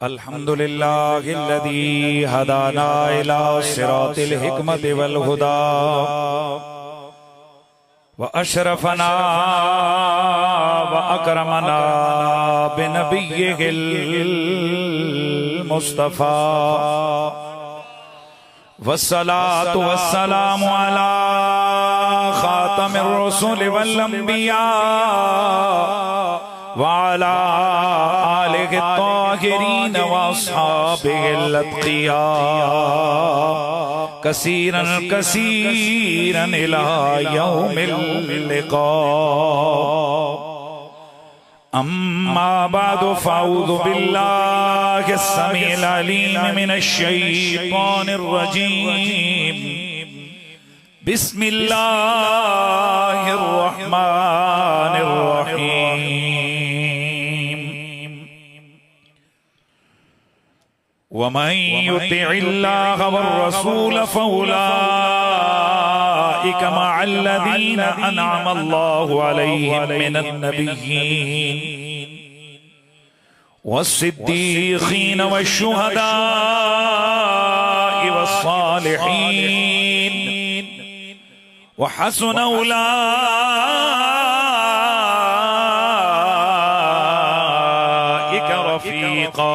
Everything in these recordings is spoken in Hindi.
अल्हम्दुलिल्लाहिल्लज़ी हदाना इला सिरातिल हिकमति वल हुदा व अशरफना व अकरमना बिनबिय्यिहिल मुस्तफा वस्सलातु वस्सलामु अला खातमिर रसूल वल अंबिया व अला आलिहि ताहिरीन व अस्हाबिहिल अत्क़िया कसीरन कसीरन इला यौमिल लिक़ा। अम्मा बादु फ़अऊज़ु बिल्लाहि अस्समीइल अलीम मिनश शैतानिर रजीम। बिस्मिल्लाहिर रहमानिर रहीम। वमन युतिइल्लाह वर्रसूल फउलाइका मअल्लज़ीना अनअमल्लाहु अलैहिम मिनन नबिय्यीन वस्सिद्दीक़ीन वश्शुहदाኢ वस्सालिहीन वहसुन उलाइका रफ़ीक़ा।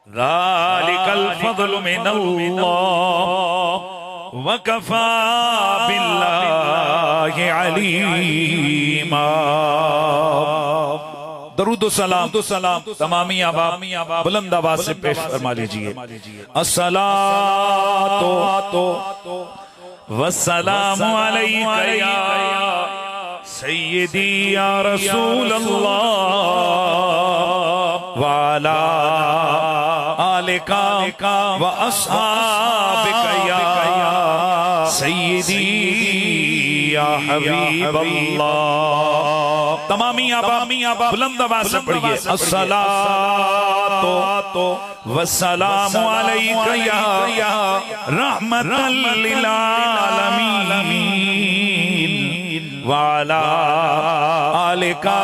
ज़ालिकल फ़ज़्लु मिनल्लाह वकफ़ा बिल्लाहि अलीमा। दरूद सलाम तमामी आबाद बुलंद आवाज से पेश फरमा लीजिए। अस्सलातु वस्सलामु अलैका या सय्यदी या रसूल अल्लाह व अला आलिका व अस्हाबिका या सय्यदी या हबीब अल्लाह। तमामी आबा बुलंद आवाज से पढ़िए। अस्सलातु वस्सलामु अलैका या रहमतल लिल आलमीन व अला आलिका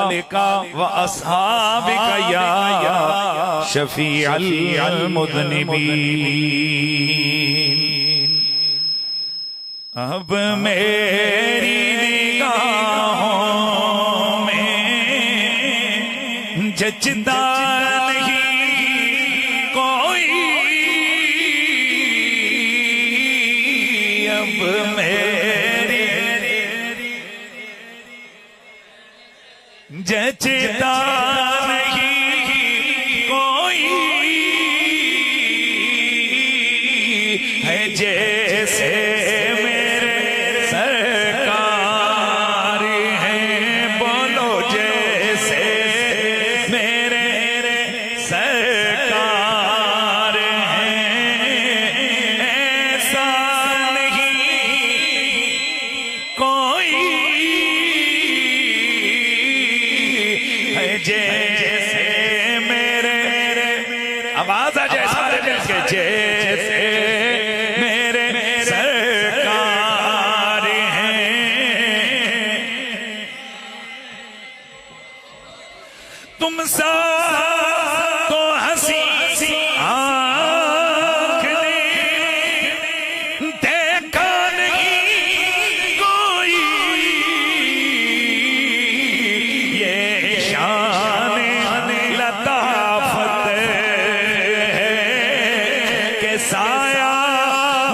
व अस्हाबिका या शफीअल मुज़निबीन। अब मेरी निगाहों में जचता नहीं कोई, अब मेरी जचता नहीं कोई है जैसे आवाज आ जाए सारे मिलके जैसे मेरे सरकार हैं। तुम सा को हंसी आँख ने देखा नहीं कोई, ये शान लताफत साया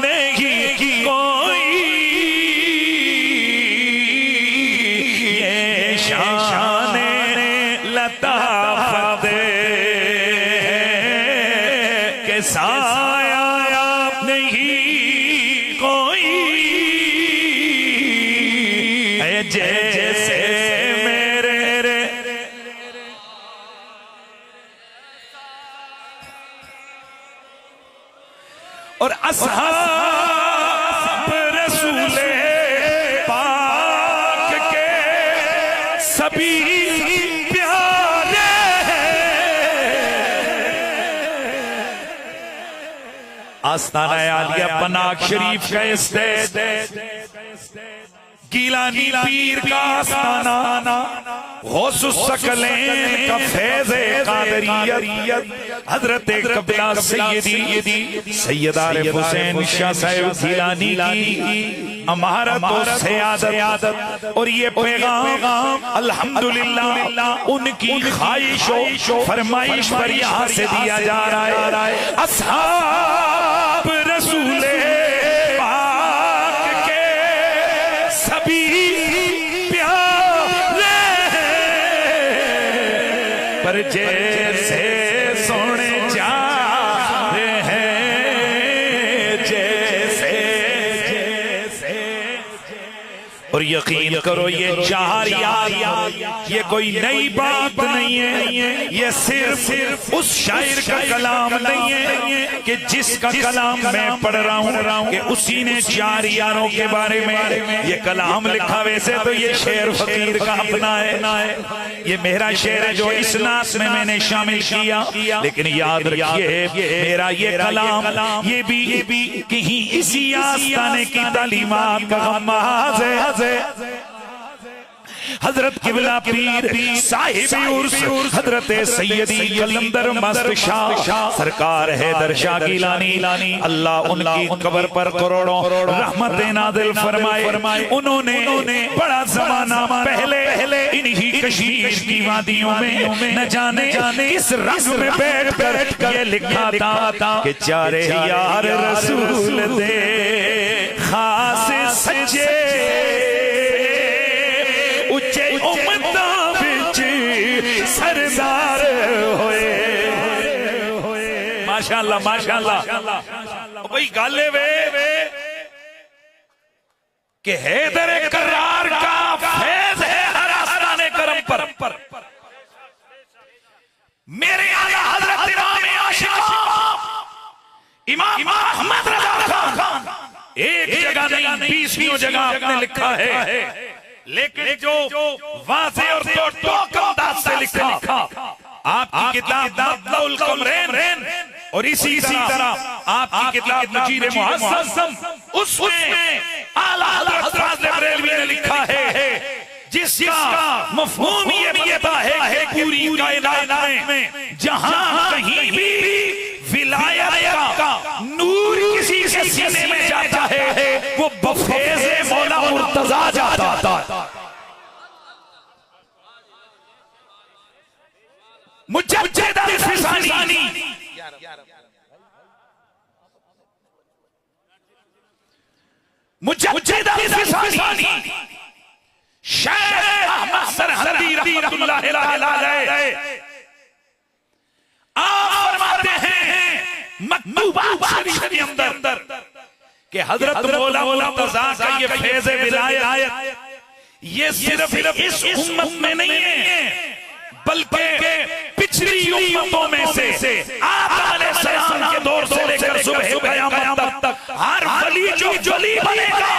नहीं कोई, ये शान लताफत के साया नहीं कोई है जैसे मेरे और अस्हाब रसूले पाक के सभी प्यारे आस्ताना आलिया पनाग शरीफ का स्टेज, गीलानी पीर का आस्ताना, गौसुस्सकलैन का फैज़ क़ादरियत हज़रत क़बला सैयदी सैयद आरिफ हुसैन शाह साहिब गिलानी की अमारत और सयादत और ये पैगाम अल्हम्दुलिल्लाह उनकी ख्वाहिशों फरमाइश पर यहाँ से दिया जा रहा है। अस्हाब रसूले पाक के सभी प्यारे पर जैसे सोने जा रहे हैं जैसे और यकीन करो ये जारियात ये कोई नई बात नहीं है, ये सिर्फ उस शायर का कलाम नहीं है कि जिसका कलाम मैं पढ़ रहा हूँ कि उसी ने जारियारों के बारे में ये कलाम लिखा। वैसे तो ये शेर फकीर का अपना है, ये मेरा शेर है जो इस नात में मैंने शामिल किया, लेकिन याद रखिए मेरा ये कलाम ये भी कहीं इसी आस्ताने की तालीमात का महाज है। हजरत किबला पीर साहिब उर्स हजरत सैयदी कलंदर मस्त शाह सरकार हैदर शाह गिलानी अल्लाह उनकी कब्र पर करोड़ों रहमतें नाज़िल फरमाए। उन्होंने बड़ा ज़माना पहले इन्हीं कश्मीर की वादियों में न जाने इस रंग में बैठकर ये लिखा था कि चारे यार रसूल दे खास सच्चे सरदार होए। माशाअल्लाह माशाअल्लाह भाई गाले वे कि हैदर करार का फैज़ है हर आस्ताने करम पर। मेरे आला हजरत इमाम आशिक इमाम अहमद रज़ा खान एक जगह नहीं 20 जगह आपने लिखा है, लेकिन जो वाज़े और तो अंदाज से लिखा आपकी किताब मत्लउल कमरैन और इसी तरह आपकी किताब नजीर मुहस्सम उसमें आला हज़रत फाज़िल बरेलवी ने लिखा है जिसका मफ़हूम ये बनता है पूरी कायनात में जहां कहीं भी विलायत का नूर किसी के सीने में जाता है वो बफैज़े मौला मुर्तज़ा जाता है। मुजद्दिद फिसानी मुजद्दिद फिसानी शेख अहमद सरहदी रहमतुल्लाह अलैह आप फरमाते हैं मकतूबात शरीफ के अंदर कि हजरत मौला मुर्तज़ा का ये फैज़ विलायत ये सिर्फ इस उम्मत में नहीं है बल्कि पिछली उम्मतों में से आदम अलैहिस्सलाम के दौर से लेकर सुबह क़यामत तक हर वली जो वली बनेगा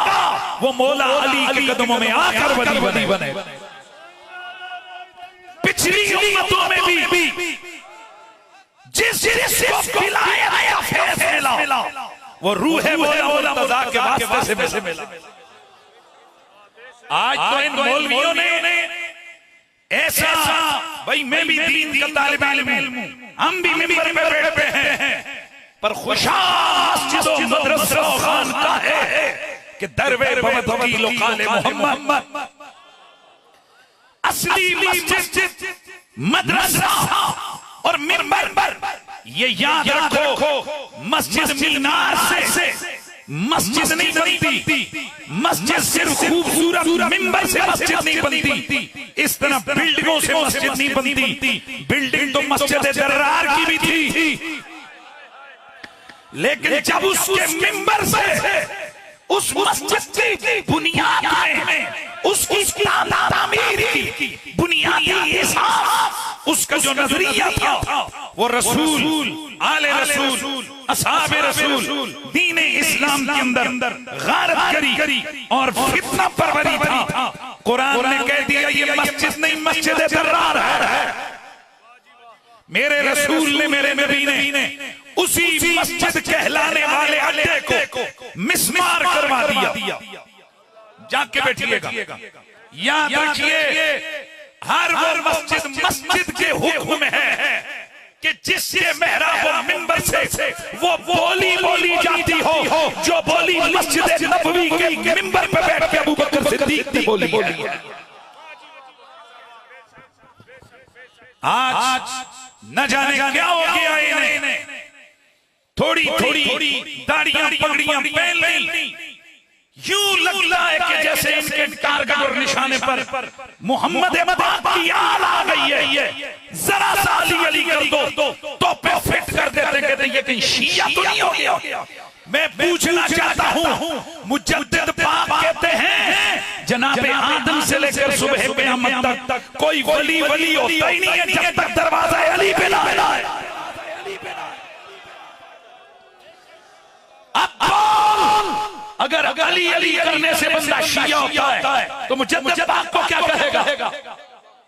वो मौला अली के कदमों में आकर वली बनेगा। पिछली उम्मतों में भी जिस को विलायत का फैज़ मिला वो रूह मौला मुर्तज़ा के वास्ते से मिला। आज तो इन मौलवियों ने ऐसा भाई मैं भी दीन का तालिब इल्म हूं, हम भी मिंबर पे बैठे हैं पर खुशास जो मदरसा खानका है कि दरवे वकील काले मोहम्मद असली मस्जिद मदरसा और मिंबर ये याद रखो मस्जिद मीनार से मस्जिद नहीं बनती, मस्जिद सिर्फ खूबसूरत मिंबर से मस्जिद नहीं बनती, इस तरह बिल्डिंगों से मस्जिद नहीं बनती। बिल्डिंग तो मस्जिद दर्रार की भी थी, लेकिन जब उसके मिंबर से उस मस्जिद की बुनियाद में उसकी तामीर की बुनियादी हिसाब उसका जो नजरिया था वो रसूल आले रसूल असहाबे रसूल दीन इस्लाम के अंदर गारत करी और फितना परवरी था। कुरान ने कह दिया ये मस्जिद नहीं मस्जिद दर्रार है। मेरे रसूल ने मेरे नबी ने उसी मस्जिद कहलाने वाले अड्डे को मिस्मार करवा दिया। जाके बैठिएगा, याद रखिए हर वो मस्जिद मस्जिद के हुक्म में है कि जिसके मेहराब व मिंबर से वो बोली बोली जाती हो, जो बोली मस्जिद नबवी के मिंबर पे बैठ के अबू बकर सिद्दीक ने बोली है। आज न जाने क्या हो गया इन्हें, थोड़ी थोड़ी दाढ़ियां पगड़ियां पहन ली, यूं लगता है कि जैसे इनके टारगेट और निशाने पर मोहम्मद पाक की आल आ गई है। जरा सा अली कर दो तो पे फिट कर देते, कहते ये कहीं शिया तो नहीं हो गया। मैं पूछना चाहता हूं, मुजद्दिद पाक कहते हैं जनाबे आदम से लेकर सुबह क़यामत तक कोई वली होता ही नहीं है जब तक दरवाजा अली पे ना आए। अगर अली करने से बंदा शिया होता है तो मुजद्दिद पाक को क्या कहेगा?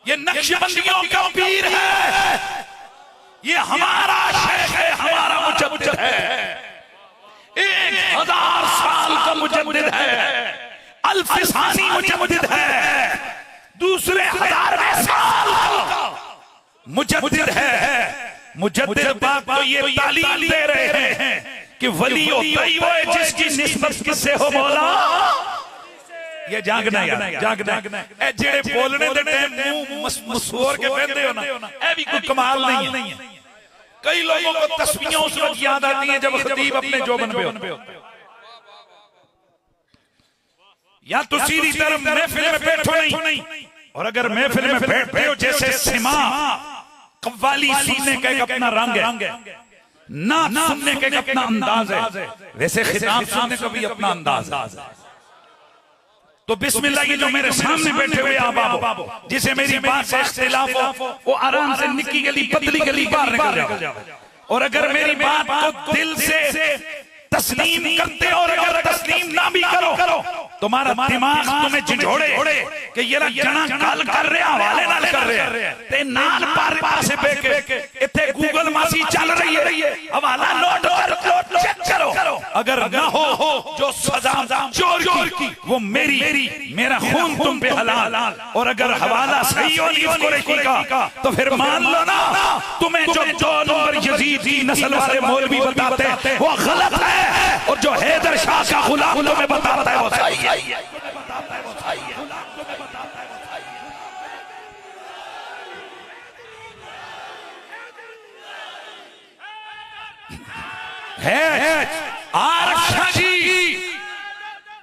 ये नक्शबंदियों का पीर है, ये हमारा शेख है, हमारा मुजद्दिद है, 1000 साल का मुजद्दिद है, अल्फसानी मुजद्दिद है, दूसरे 1000वें साल का मुजद्दिद है। मुजद्दिद पाक तो ये तालीम दे रहे हैं कि वली होता ही वो है जिसकी निस्बत किससे हो मौला। ये जागना है, जागना है। जेड़े बोलने देते मुंह मसूर के बहते हो ना, ये भी कोई कमाल नहीं है। कई लोगों को तस्वीरें उस वक्त याद आती हैं जब खतीब अपने जोबन पे होते, या तो सीधी तरफ महफिल में बैठो नहीं, और अगर महफिल में बैठते हो जैसे सिमा कव्वाली सुनने का एक अपना रंग है, ना सुनने का एक अपना अंदाज है, वैसे खिताब सुनने का भी अपना अंदाज है। तो बिस्मिल्लाह की जो मेरे सामने बैठे हुए अहबाब, जिसे मेरी बात से इख्तिलाफ हो, वो आराम से निक्की गली पतली गली बाहर निकल जाओ। और अगर मेरी बात को दिल से तस्लीम करते हो, और अगर तस्लीम ना भी करो, तुम्हारा दिमाग तुम्हें झिझोड़े कि ये जना गल कर रहे हवाले नाल कर रहे ते नाल पार से बेके इथे गूगल मासी चल रही है, हवाला नोट चेक करो। अगर ना हो जो सजा चोर की वो मेरा खून तुम पे हलाल, और अगर हवाला सही हो नहीं का तो फिर मान लो ना, तुम्हें जो 2 नंबर यजीद की नस्ल वाले मौलवी बताते वो गलत है, और जो हैदर शाह का गुलाम तुम्हें बताता है वो सही है। आरक्षा जी,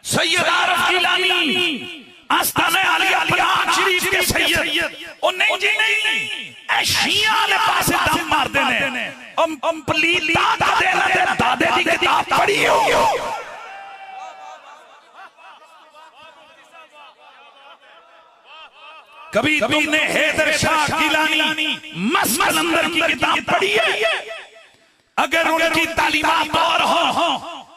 सैयद आरफ गिलानी, आस्ताने आलिया पनाह शरीफ के सैयद, ओ नहीं जी नहीं, शिया वाले पासे दम मार देने, हम पलीता दादे की किताब पढ़ी हो। कभी तुमने हैदर शाह गिलानी मस्कंदर की किताब पढ़ी है? अगर उनकी तालीमात और हो,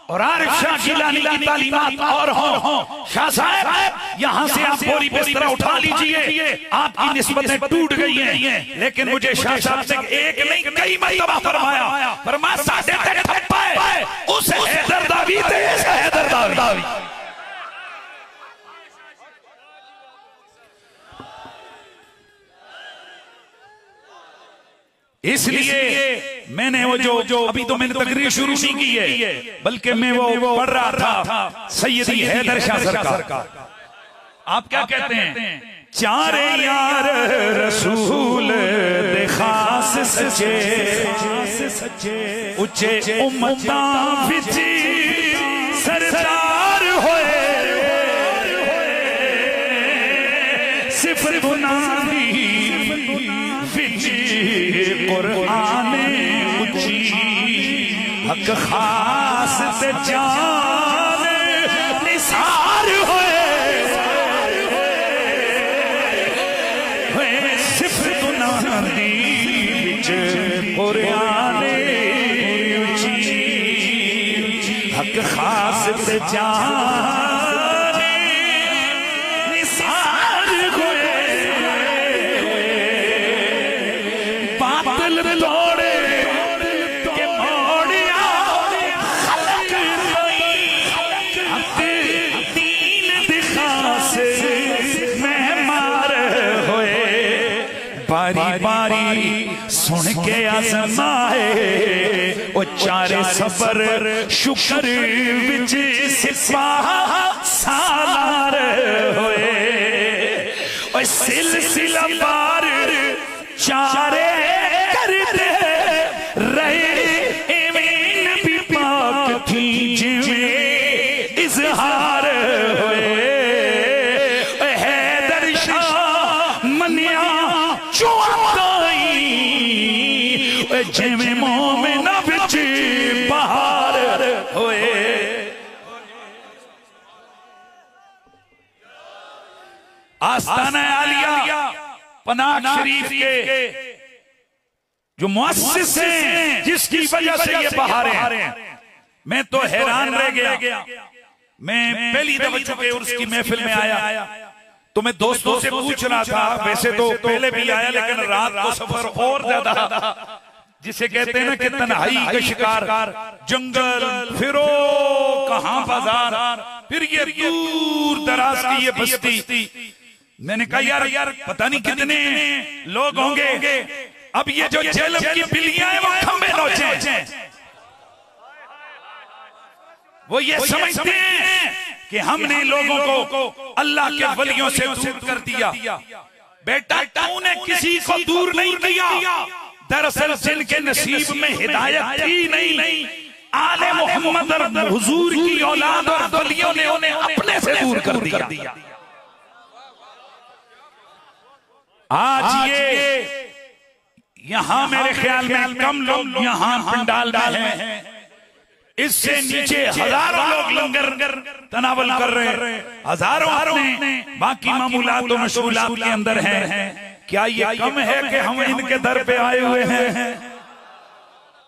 और आरिफ शाह गिलानी की तालीमात और हो, शाह साहब यहाँ से आप बोरी बिस्तर उठा लीजिए, आपकी निस्बतें टूट गई हैं। लेकिन मुझे शाह साहब ने एक नहीं कई मरतबा फरमाया साडे ते ठप्पा है, उस हैदर दावी ते हैदर दावी। इसलिए मैंने वो जो अभी तो मैंने तकरीर शुरू नहीं की है, बल्कि मैं वो पढ़ रहा था सैयदी हैदर शाह सरकार। आप क्या कहते हैं? चारे यार रसूल दे खास सच्चे उच्चे उम्मतां विच सरदार होए, सिफर बुनादी कुराने उच्ची हक खास ते जान निसार होए, सिफत नादी विच कुराने उच्ची हक खास ते जान निसार होए। बातिल तोड़े के मोड़िया खलक दीन दिखा से मैं मार होए, सुन के आजमाए ओ चारे सबर शुक्र विच सिपाह सालार होए ओ सिलसिला पार चारे करते रहे इवें नबी पाक थी जिवें इजहार होए हैदर शाह मनिया चुआई जिवें मोमिना विच बहार होए। आस्ताना आलिया पनाह शरीफ के जो मुअस्सिस हैं जिसकी वजह से ये बहारें हैं, मैं तो हैरान रह गया। मैं पहली दफा चुके उर्स की महफिल में आया तो मैं दोस्तों से पूछ रहा था, वैसे तो पहले भी आया लेकिन रात को सफर और ज्यादा, जिसे कहते हैं ना कि तन्हाई का शिकार, जंगल फिरो कहां बाजार, फिर ये दूर दराज की ये बस्ती। मैंने कहा यार पता नहीं कितने लोग होंगे, अब ये जो जेलम की बिल्लियां हैं वो खंबे नोचे, वो ये समझते हैं कि हमने लोगों को अल्लाह के वलियों से दूर कर दिया। बेटा तूने किसी को दूर नहीं किया, दरअसल जिनके नसीब में हिदायत थी नहीं, आले मोहम्मद और हुजूर की औलाद और वलियों ने उन्हें अपने से दूर कर दिया। आज ये यहां मेरे ख्याल में कम लोग यहां पंडाल में हैं, इससे नीचे हजारों लोग लंगर तनावल कर रहे हैं, हजारों अपने बाकी मामूलात और मशगूलात के अंदर हैं। क्या ये कम है कि हम इनके दर पे आए हुए हैं?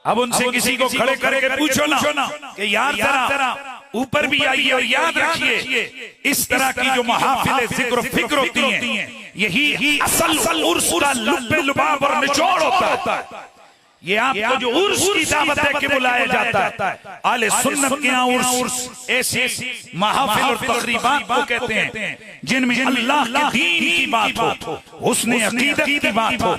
अब उनसे किसी को खड़े करके पूछो ना कि यार जरा ऊपर भी आइए और याद रखिए इस तरह की जो महाफिल जिक्र फिक्र होती हैं, यही असल उर्स का लुब्बे लुबाब और निचोड़ होता है। ये आपको जो उर्स की दावत है कि बुलाया जाता है, आले सुन्नत के यहाँ उर्स ऐसी महाफिल और तकरीबात को कहते हैं जिनमें अल्लाह के दीन की बात हो, उसने अकीदत की बात हो,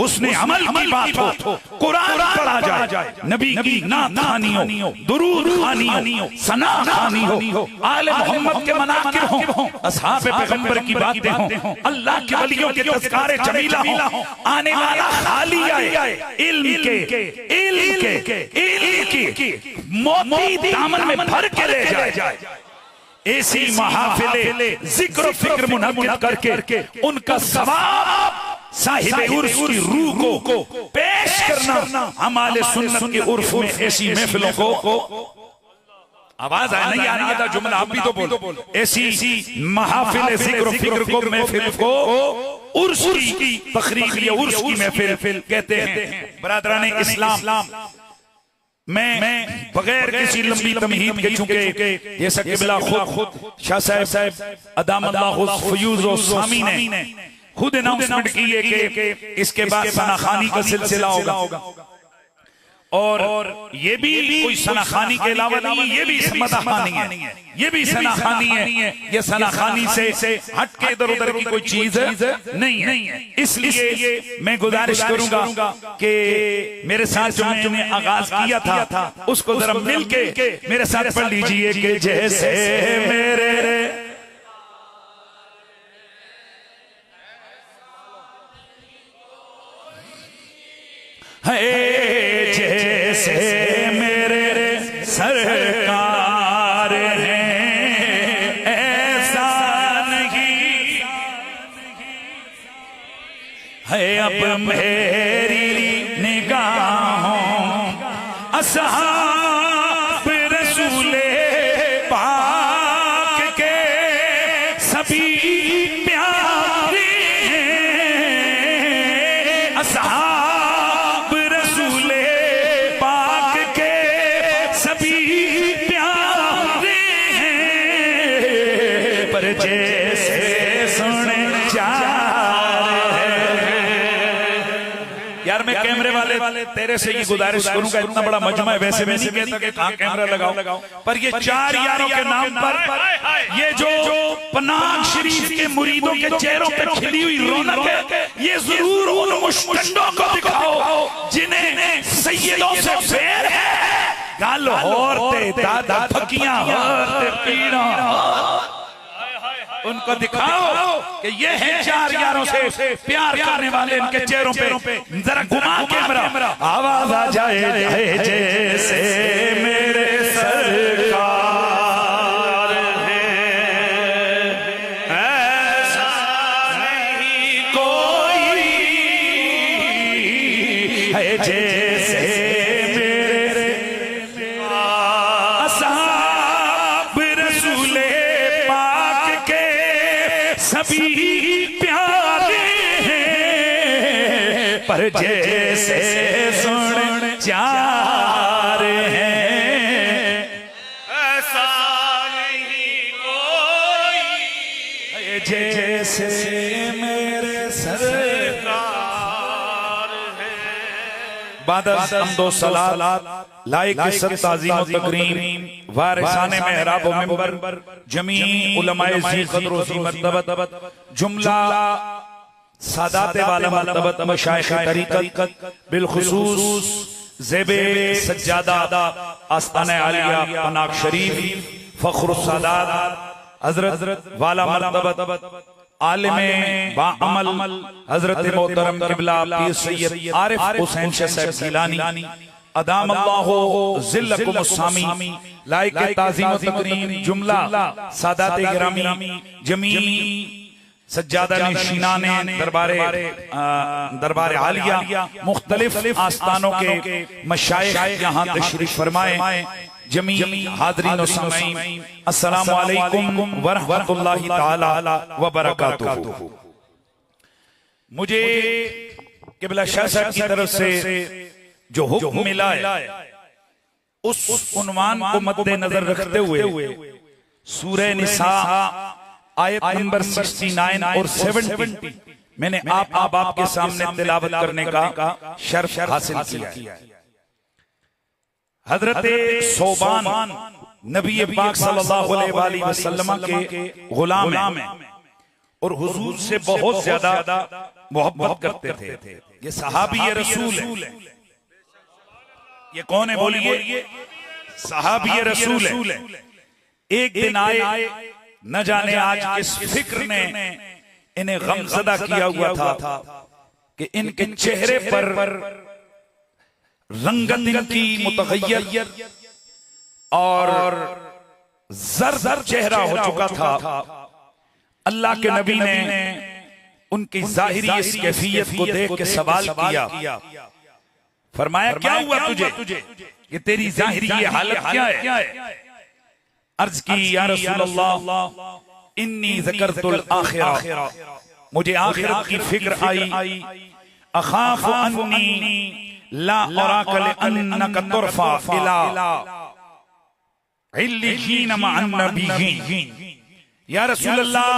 उसने अमल की बात हो, कुरान पढ़ा जाए, नबी की नात खानी हो, दुरूद खानी हो, सना खानी हो, आले मोहम्मद के मनाकिर हो, असहाबे पैगंबर की बातें हो, अल्लाह के वलियों के तज़किरे जमीला हो, आने वाला खाली आए इल्म की मोती दामन में भर के ले जाए। ऐसी महाफिले जिक्र फिक्र मुनक्किद करके उनका सवाब साहिब उर्स की रूह को पेश करना हमारे सुन्नत के उर्फ में ऐसी महफिलों को आवाज आया नहीं आने का जुमला आप भी तो बोलो, ऐसी महाफिल जिक्र फिक्र को महफिल को उर्स की तकरीब या उर्स की महफिल कहते हैं। बरादराने इस्लाम, मैं बगैर किसी लंबी तमहीद के चूंकि जैसा किबला खुद शाह साहब अदामल्लाहु फयूज़ सामी ने खुद अनाउंसमेंट की है कि इसके बाद सनाखानी का सिलसिला होगा, और ये भी कोई सनाखानी के अलावा नहीं, ये भी मदाखानी है, ये भी सनाखानी है, ये सनाखानी से हट के इधर उधर की कोई चीज नहीं है। इसलिए मैं गुजारिश करूंगा कि मेरे साथ जो मैंने आगाज किया था उसको जरा मिल के मेरे साथ पढ़ लीजिए कि जैसे मेरे जैसे मेरे सरकार हैं ऐसा नहीं है अब मेरी निगाहों असहाब रसूले पाक के सभी प्यारे हैं, असहाब यार मैं कैमरे वाले तेरे से ये गुजारिश करूंगा, इतना बड़ा मजमा है, वैसे मैं नहीं कहता कि कहां कैमरा लगाओ, पर ये 4 यारों के नाम पर ये जो पनाग शरीफ के मुरीदों के चेहरों पे खिली हुई रौनक है, ये जरूर उन मुश्तंडों को दिखाओ जिन्हें सैयदों से फेर है। गल होर ते दादा फकियां होर ते पीड़ा, उनको दिखाओ कि ये हैं 4 यारों से प्यार करने वाले, इनके चेहरों पे जरा घुमा कैमरा, आवाज आ जाए जैसे मेरे सरकार है, ऐसा नहीं कोई है जैसे मेरे असहाब रसूले पाक के सभी प्यारे हैं, पर जैसे सुन 4 हैं, ऐसा नहीं कोई जैसे मेरे सरकार है। बादल हमदो सलात लाइक ताज़ीम व तकरीम वारिसाने मेहराब व मिंबर जमी उलमाए ज़ी क़द्र व ज़ी मर्तबत जुमला सादात वाला मर्तबत मशाइख़ तरीक़त बिलखुसूस ज़ेबे सज्जादा आस्ताने आलिया पनाग शरीफ फ़ख्रुस सादात हज़रत वाला मर्तबत आलिमे बाअमल हज़रत मोहतरम क़िबला पीर सैयद आरिफ हुसैन शाह साहब गिलानी अदाम अल्लाहु ज़िल्लकुम अस्सामी लाइक ताज़ीम व तकरीम जुमला सादात गिरामी जमी सज्जादा नशीनाने दरबार आलिया मुख्तलिफ आस्थानों के मशाइख यहाँ तशरीफ फरमाए। जमी हाज़रीन व सामीन अस्सलामु अलैकुम व रहमतुल्लाहि ताला व बरकातुहू। मुझे क़िबला शाह साहब की तरफ से जो हुक्म मिला है उस उन्वान को मद्देनजर रखते हुए सूरह निसा आयत नंबर 69 और 70 मैंने आपके सामने तिलावत करने का शर्फ हासिल किया है। हजरत सोबान नबी पाक सल्लल्लाहु अलैहि वसल्लम के गुलाम हैं और हुजूर से बहुत ज्यादा मोहब्बत करते थे। ये सहाबी रसूल है। ये कौन है बोलिए? सहाबी रसूल है। एक दिन आए, न जाने आज किस फिक्र ने इन्हें गमज़दा किया हुआ था कि इनके चेहरे पर रंगत इनकी मुतगय्यर और जर चेहरा हो चुका था। अल्लाह के नबी ने उनकी जाहिरी इस कैफियत को देख के सवाल किया, फरमाया क्या हुआ तुझे कि तेरी जाहिरी ये हालत क्या है? अर्ज की या रसूलल्लाह इन्नी ज़करतुल आखिरा, मुझे आखिरत की फिक्र आई। अखाफु अन्नी ला अराका लिअन्नका तुरफा इला इल्लियीन मअन नबिय्यीन। या रसूलल्लाह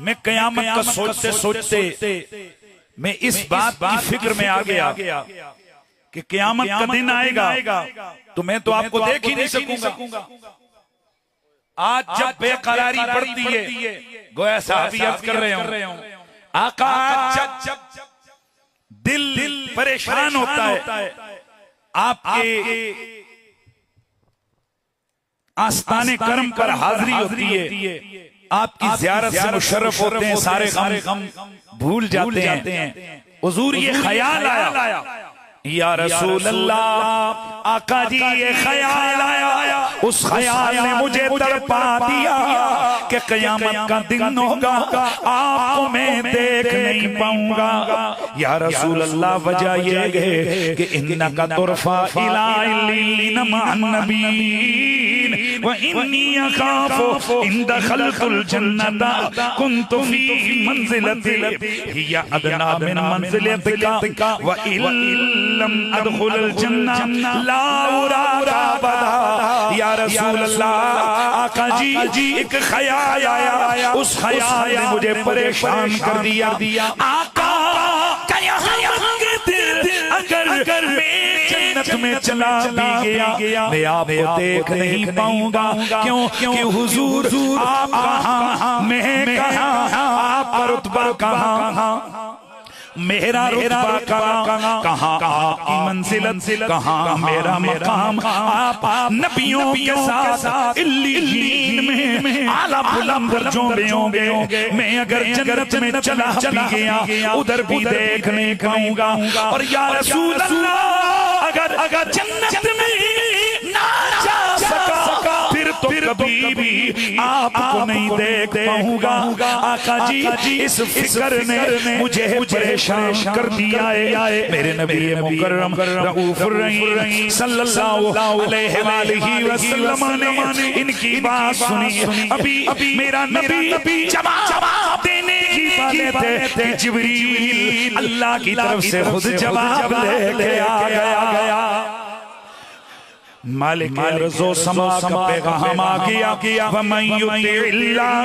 मैं क़यामत का सोचते सोचते मैं इस बात की फिक्र में आ गया कि क़यामत का दिन आएगा तो मैं तो आपको देख ही नहीं सकूंगा। आज जब बेकरारी बढ़ती है, गोया साहबी अर्ज कर रहे हो, आका जब दिल परेशान होता है, आपके आस्ताने कर्म पर हाजिरी होती है, आपकी ज़ियारत से मुशर्रफ होते हैं, सारे गम भूल जाते हैं। हुजूर ये ख्याल आया, या रसूल अल्लाह आका जी ये ख्याल आया, उस ख्याल ने मुझे तड़पा दिया कि क़यामत का दिन होगा, आपको मैं देख नहीं पाऊंगा। या रसूल अल्लाह वजह ये है कि इन्नका तुरफा इला इल्लीन मअन नबिय्यीन व इन्नी अखाफु इन दखलतुल जन्नता कुन्तु फी मंजिलति हिया अदना मिन मंजिलतिका व इल्लम अदखुलुल जन्नह ला उराका बदा। या रसूल अल्लाह आका जी एक ख्याल आया, उस ख्याल ने मुझे परेशान कर दिया। आका कयामत के दिन जन्नत में चला भी गया, मैं आपको देख नहीं पाऊंगा। क्यों? क्योंकि हुजूर आप कहाँ, मैं कहाँ, आपका रुतबा कहाँ, मेरा रुतबा कहाँ, कहाँ आपकी मंजिलत, कहाँ मेरा मकाम। आप नबियों के साथ इल्लीन में आला बुलंद दर्जों में होंगे। मैं अगर जन्नत में चला भी गया, उधर भी देख नहीं पाऊंगा। और या रसूल अल्लाह, अगर जन्नत में ना जा सका, फिर कभी भी आपको नहीं देख पाऊंगा। आका जी इस फिक्र ने मुझे परेशान कर दिया है। मेरे नबी मुकर्रम रऊफुर रहीम सल्लल्लाहु अलैहि वसल्लम ने इनकी बात सुनी। अभी मेरा नबी जवाब देने ही वाले थे, जिब्रील अल्लाह की तरफ से खुद जवाब लेके आ गया। मालिक अर्ज़ो समा का पैगाम आ गया। वमन युतिइल्लाह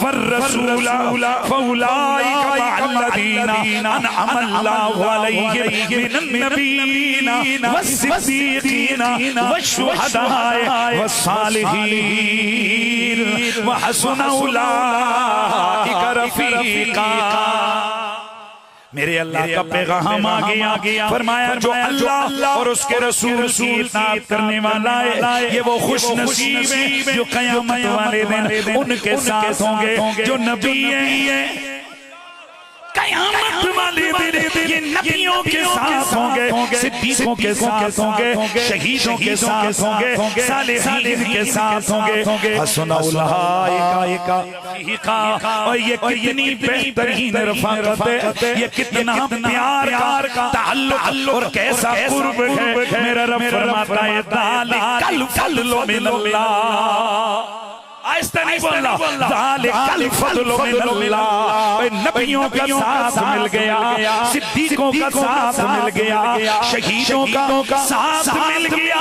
वरसूला फउलाइका मअल्लज़ीना अनअम अल्लाहु अलैहिम मिनन नबिय्यीना वस्सिद्दीक़ीना वश्शुहदाए वस्सालिहीन व हसुन उलाइका रफ़ीक़ा। मेरे अल्लाह का पैगाम आ गया। फरमाया जो अल्लाह और उसके रसूल की इताअत करने वाला है, ये वो खुश नसीब है जो क़यामत वाले दिन उनके साथ होंगे। जो नबी है क़यामत वाले दिन ये नबियों के साथ होंगे, सिद्दीकों के साथ होंगे, शहीदों के साथ होंगे, सालिहीन के साथ होंगे। हसुन उलाइका। और ये कितनी बेहतरीन रफ़ाक़त है, ये कितना प्यार का ताल्लुक़ और कैसा क़ुर्ब है। मेरा रब फरमाता है ज़ालिकल फ़ज़्लु मिनल्लाह। आहिस्ता नहीं बोलना, ज़ालिकल फ़ज़्लु मिनल्लाह। नबियों का साथ मिल गया, सिद्दीकों का साथ मिल गया, शहीदों का साथ मिल गया,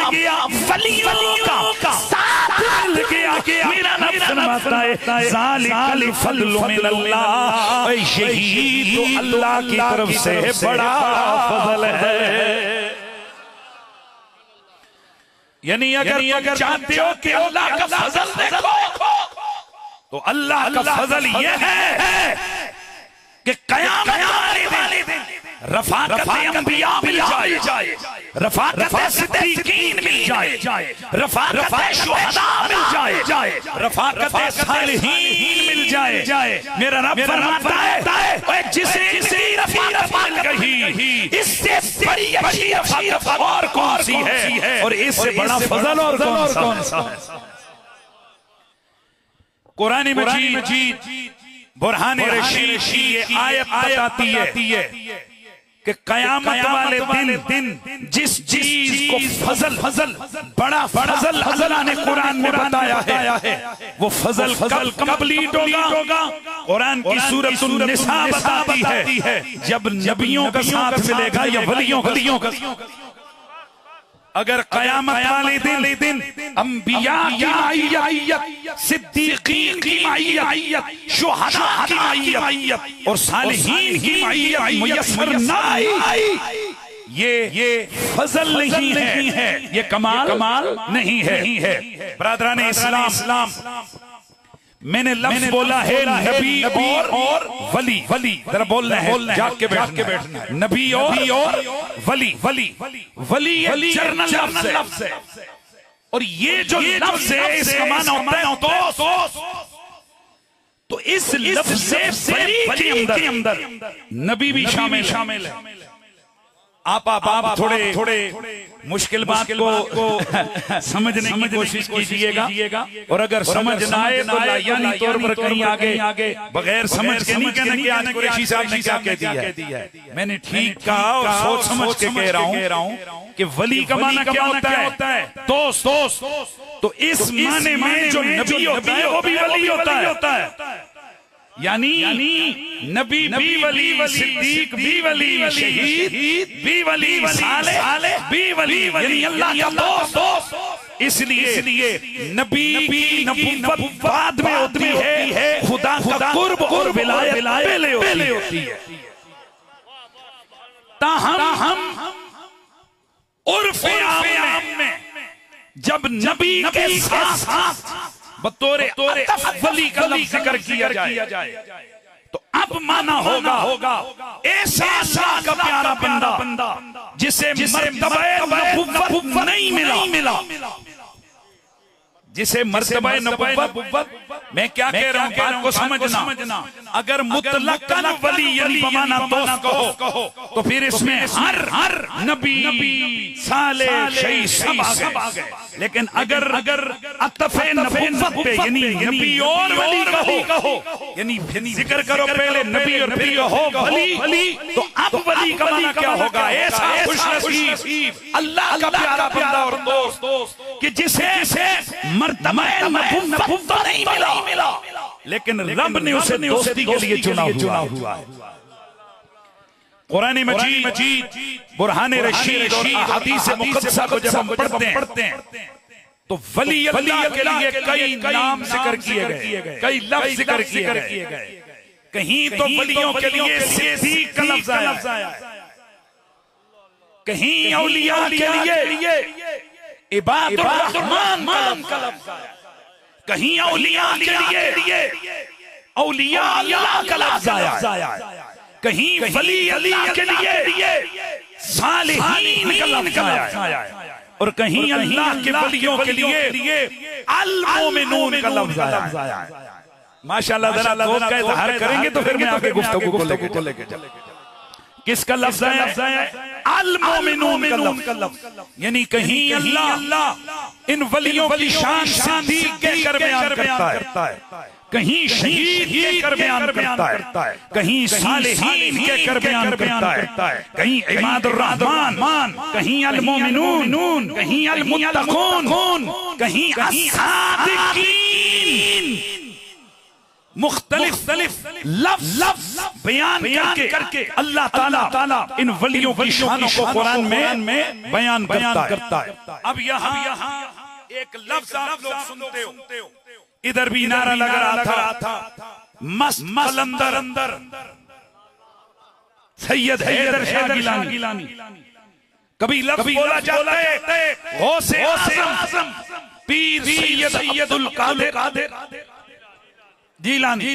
वलियों का साथ मिल गया। मेरा रब फरमाता है ज़ालिकल फ़ज़्लु मिनल्लाह। यही तो अल्लाह की तरफ से बड़ा फज़ल है। यानी अगर चाहते हो कि अल्लाह का फजल देखो, तो अल्लाह का फजल ये है कि क़यामत वाले दिन रफ़ाक़त अंबिया मिल जाए, रफ़ाक़त सिद्दीक़ीन मिल जाए, रफ़ाक़त शुहदा मिल जाए, रफ़ाक़त सालिहीन मिल जाए। मेरा रब फरमाता है जिसे रफ़ाक़त मिल गई, इससे बड़ी अच्छी रफ़ाक़त और कौन सी है, और इससे बड़ा फजल और कौन सा है। कुरान मजीद बुरहान रशीद की आयत बताती है कि क़यामत वाले दिन जिस चीज को फजल बड़ा फजल अल्लाह ने कुरान में बताया है, वो फजल कब कंप्लीट होगा। कुरान की सूरत निसा बताती है जब नबियों का साथ मिलेगा या वलियों का। अगर क़यामत वाले दिन अंबिया की मईयत, सिद्दीक़ीन की मईयत, शुहदा की मईयत और सालिहीन की मईयत मुयस्सर ना आई, ये फजल नहीं है, ये कमाल नहीं है। बरादरान इस्लाम, मैंने लफ्ज़ बोला है नबी और वली। जरा बोलना है, जाग के बैठना है। नबी और वली ये जर्नल लफ्ज़ है। और ये जो लफ्ज़ है इसका माना होता है तो इस लफ्ज़ से के अंदर नबी भी शामिल है। आप थोड़े मुश्किल बात को समझने की कोशिश कीजिएगा, और अगर समझ ना आए तो लायानी तौर पर कहीं आगे बगैर समझ के नहीं कहना कि आज कुरैशी साहब ने क्या कह दिया है। मैंने ठीक कहा और सोच समझ के कह रहा हूँ कि वली का माना क्या होता है, दोस्त। तो इस माने में जो नबी होता है वो भी वली होता है। यानी नबी भी वली, सिद्दीक भी वली, शहीद भी वली, सालेह भी वली, यानी अल्लाह का दोस्त। इसलिए नबी की नबुव्वत बाद में होती है, खुदा का कुर्ब और विलायत पहले होती है। ताहम उर्फ़े आम में जब नबी के साथ बतौर वली का लफ्ज़ ज़िक्र किया जाए तो अब माना होगा ऐसा अल्लाह का प्यारा बंदा जिसे मर्तबा नबुव्वत नहीं मिला, जिसे मर्तबा नबुव्वत मैं क्या कह रहा हूं बात को समझना। अगर मुतलकन वली यानी बमाना दोस्त कहो तो फिर इसमें हर नबी साले शही सब आ गए। लेकिन अगर अतफ़े नबुव्वत पे यानी नबी और वली कहो यानी जिक्र करो पहले नबी और फिर कहो वली तो अब वली का माना क्या होगा? ऐसा खुशनसीब अल्लाह का प्यारा बंदा और दोस्त कि जिसे मर्तबा नबुव्वत नहीं मिला लेकिन रब ने उसे दोस्ती के लिए चुना हुआ है। कुरान मजीद बुरहान रशीद और अहादीस मुक़द्दसा को जब हम पढ़ते हैं तो वली अल्लाह के लिए कई नाम जिक्र किए गए, कई लफ्ज़ जिक्र किए गए। कहीं तो वलियों के लिए सिद्दीक़ का लफ्ज़ आया, कहीं औलिया के लिए इबादुर रहमान का लफ्ज़ आया, कहीं औलिया के लिए औलिया अल्लाह का लफ्ज़ आया, कहीं वली अल्लाह के लिए सालिहीन का लफ्ज़ आया और कहीं अल्लाह के वलियों के लिए अल मोमिनून का लफ्ज़ आया। माशाअल्लाह जरा लोग का इज़हार करेंगे तो फिर मैं आगे गुफ्तगू को लेके चलेंगे। किसका लफ्ज़ है? अल मोमिनून का लफ्ज़। यानी कहीं अल्लाह इन वलियों की शान सिद्दीक़ कहकर बयान करता है, कहीं शहीद कहकर बयान करता है, कहीं सालिहीन कहकर बयान करता है, कहीं इबादुर रहमान, कहीं अल मोमिनून, कहीं अल मुत्तक़ून, कहीं अस्सादिक़ीन। मुख्तलिफ लफ्ज़ बयान करके अल्लाह ताला इन वलियों की शानों को कुरान में बयान करता है। अब यहाँ एक लफ्ज़ आप लोग सुनते हो, इधर भी नारा लग रहा था मस्त कलंदर सैयद हैदर शाह गिलानी। कभी लफ्ज़ बोला जाता है गौसे आज़म पीर सैयदुल कादिर जीलानी।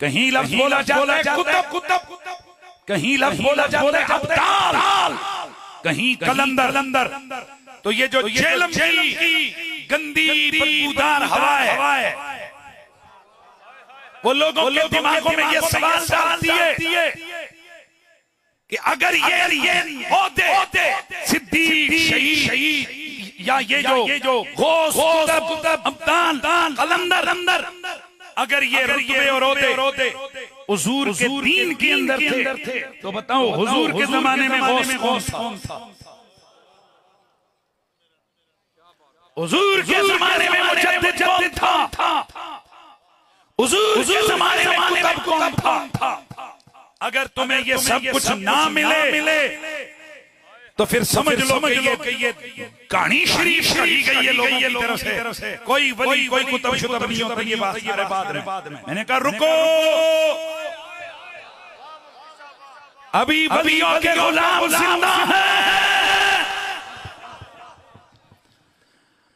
कहीं लफ्ज़ बोला जाता है कुतुब, कहीं लफ्ज़ बोला जाता है अब्दाल, कहीं कलंदर। तो ये जो जेलम की गंदी बदबूदार हवा है वो लोगों के दिमागों में ये सवाल डालती है कि अगर ये होते सिद्दीक़ शहीद या ये जो गौस कुतुब अब्दाल कलंदर अगर ये रुतबे और ओहदे हुजूर के दीन के अंदर थे तो बताओ हुजूर के जमाने में गौस कौन था? हुजूर के जमाने में मुजद्दिद कौन था? हुजूर के जमाने में कुतुब कौन था? अगर तुम्हें ये सब कुछ ना मिले तो फिर समझ लो कि ये कहानी शरीफ कही गई है लोगों की तरफ से। कोई वली कोई कुतुब शुतुब नहीं होता, ये बात सारे बाद में। मैंने कहा रुको, अभी वलियों के गुलाम जिंदा हैं,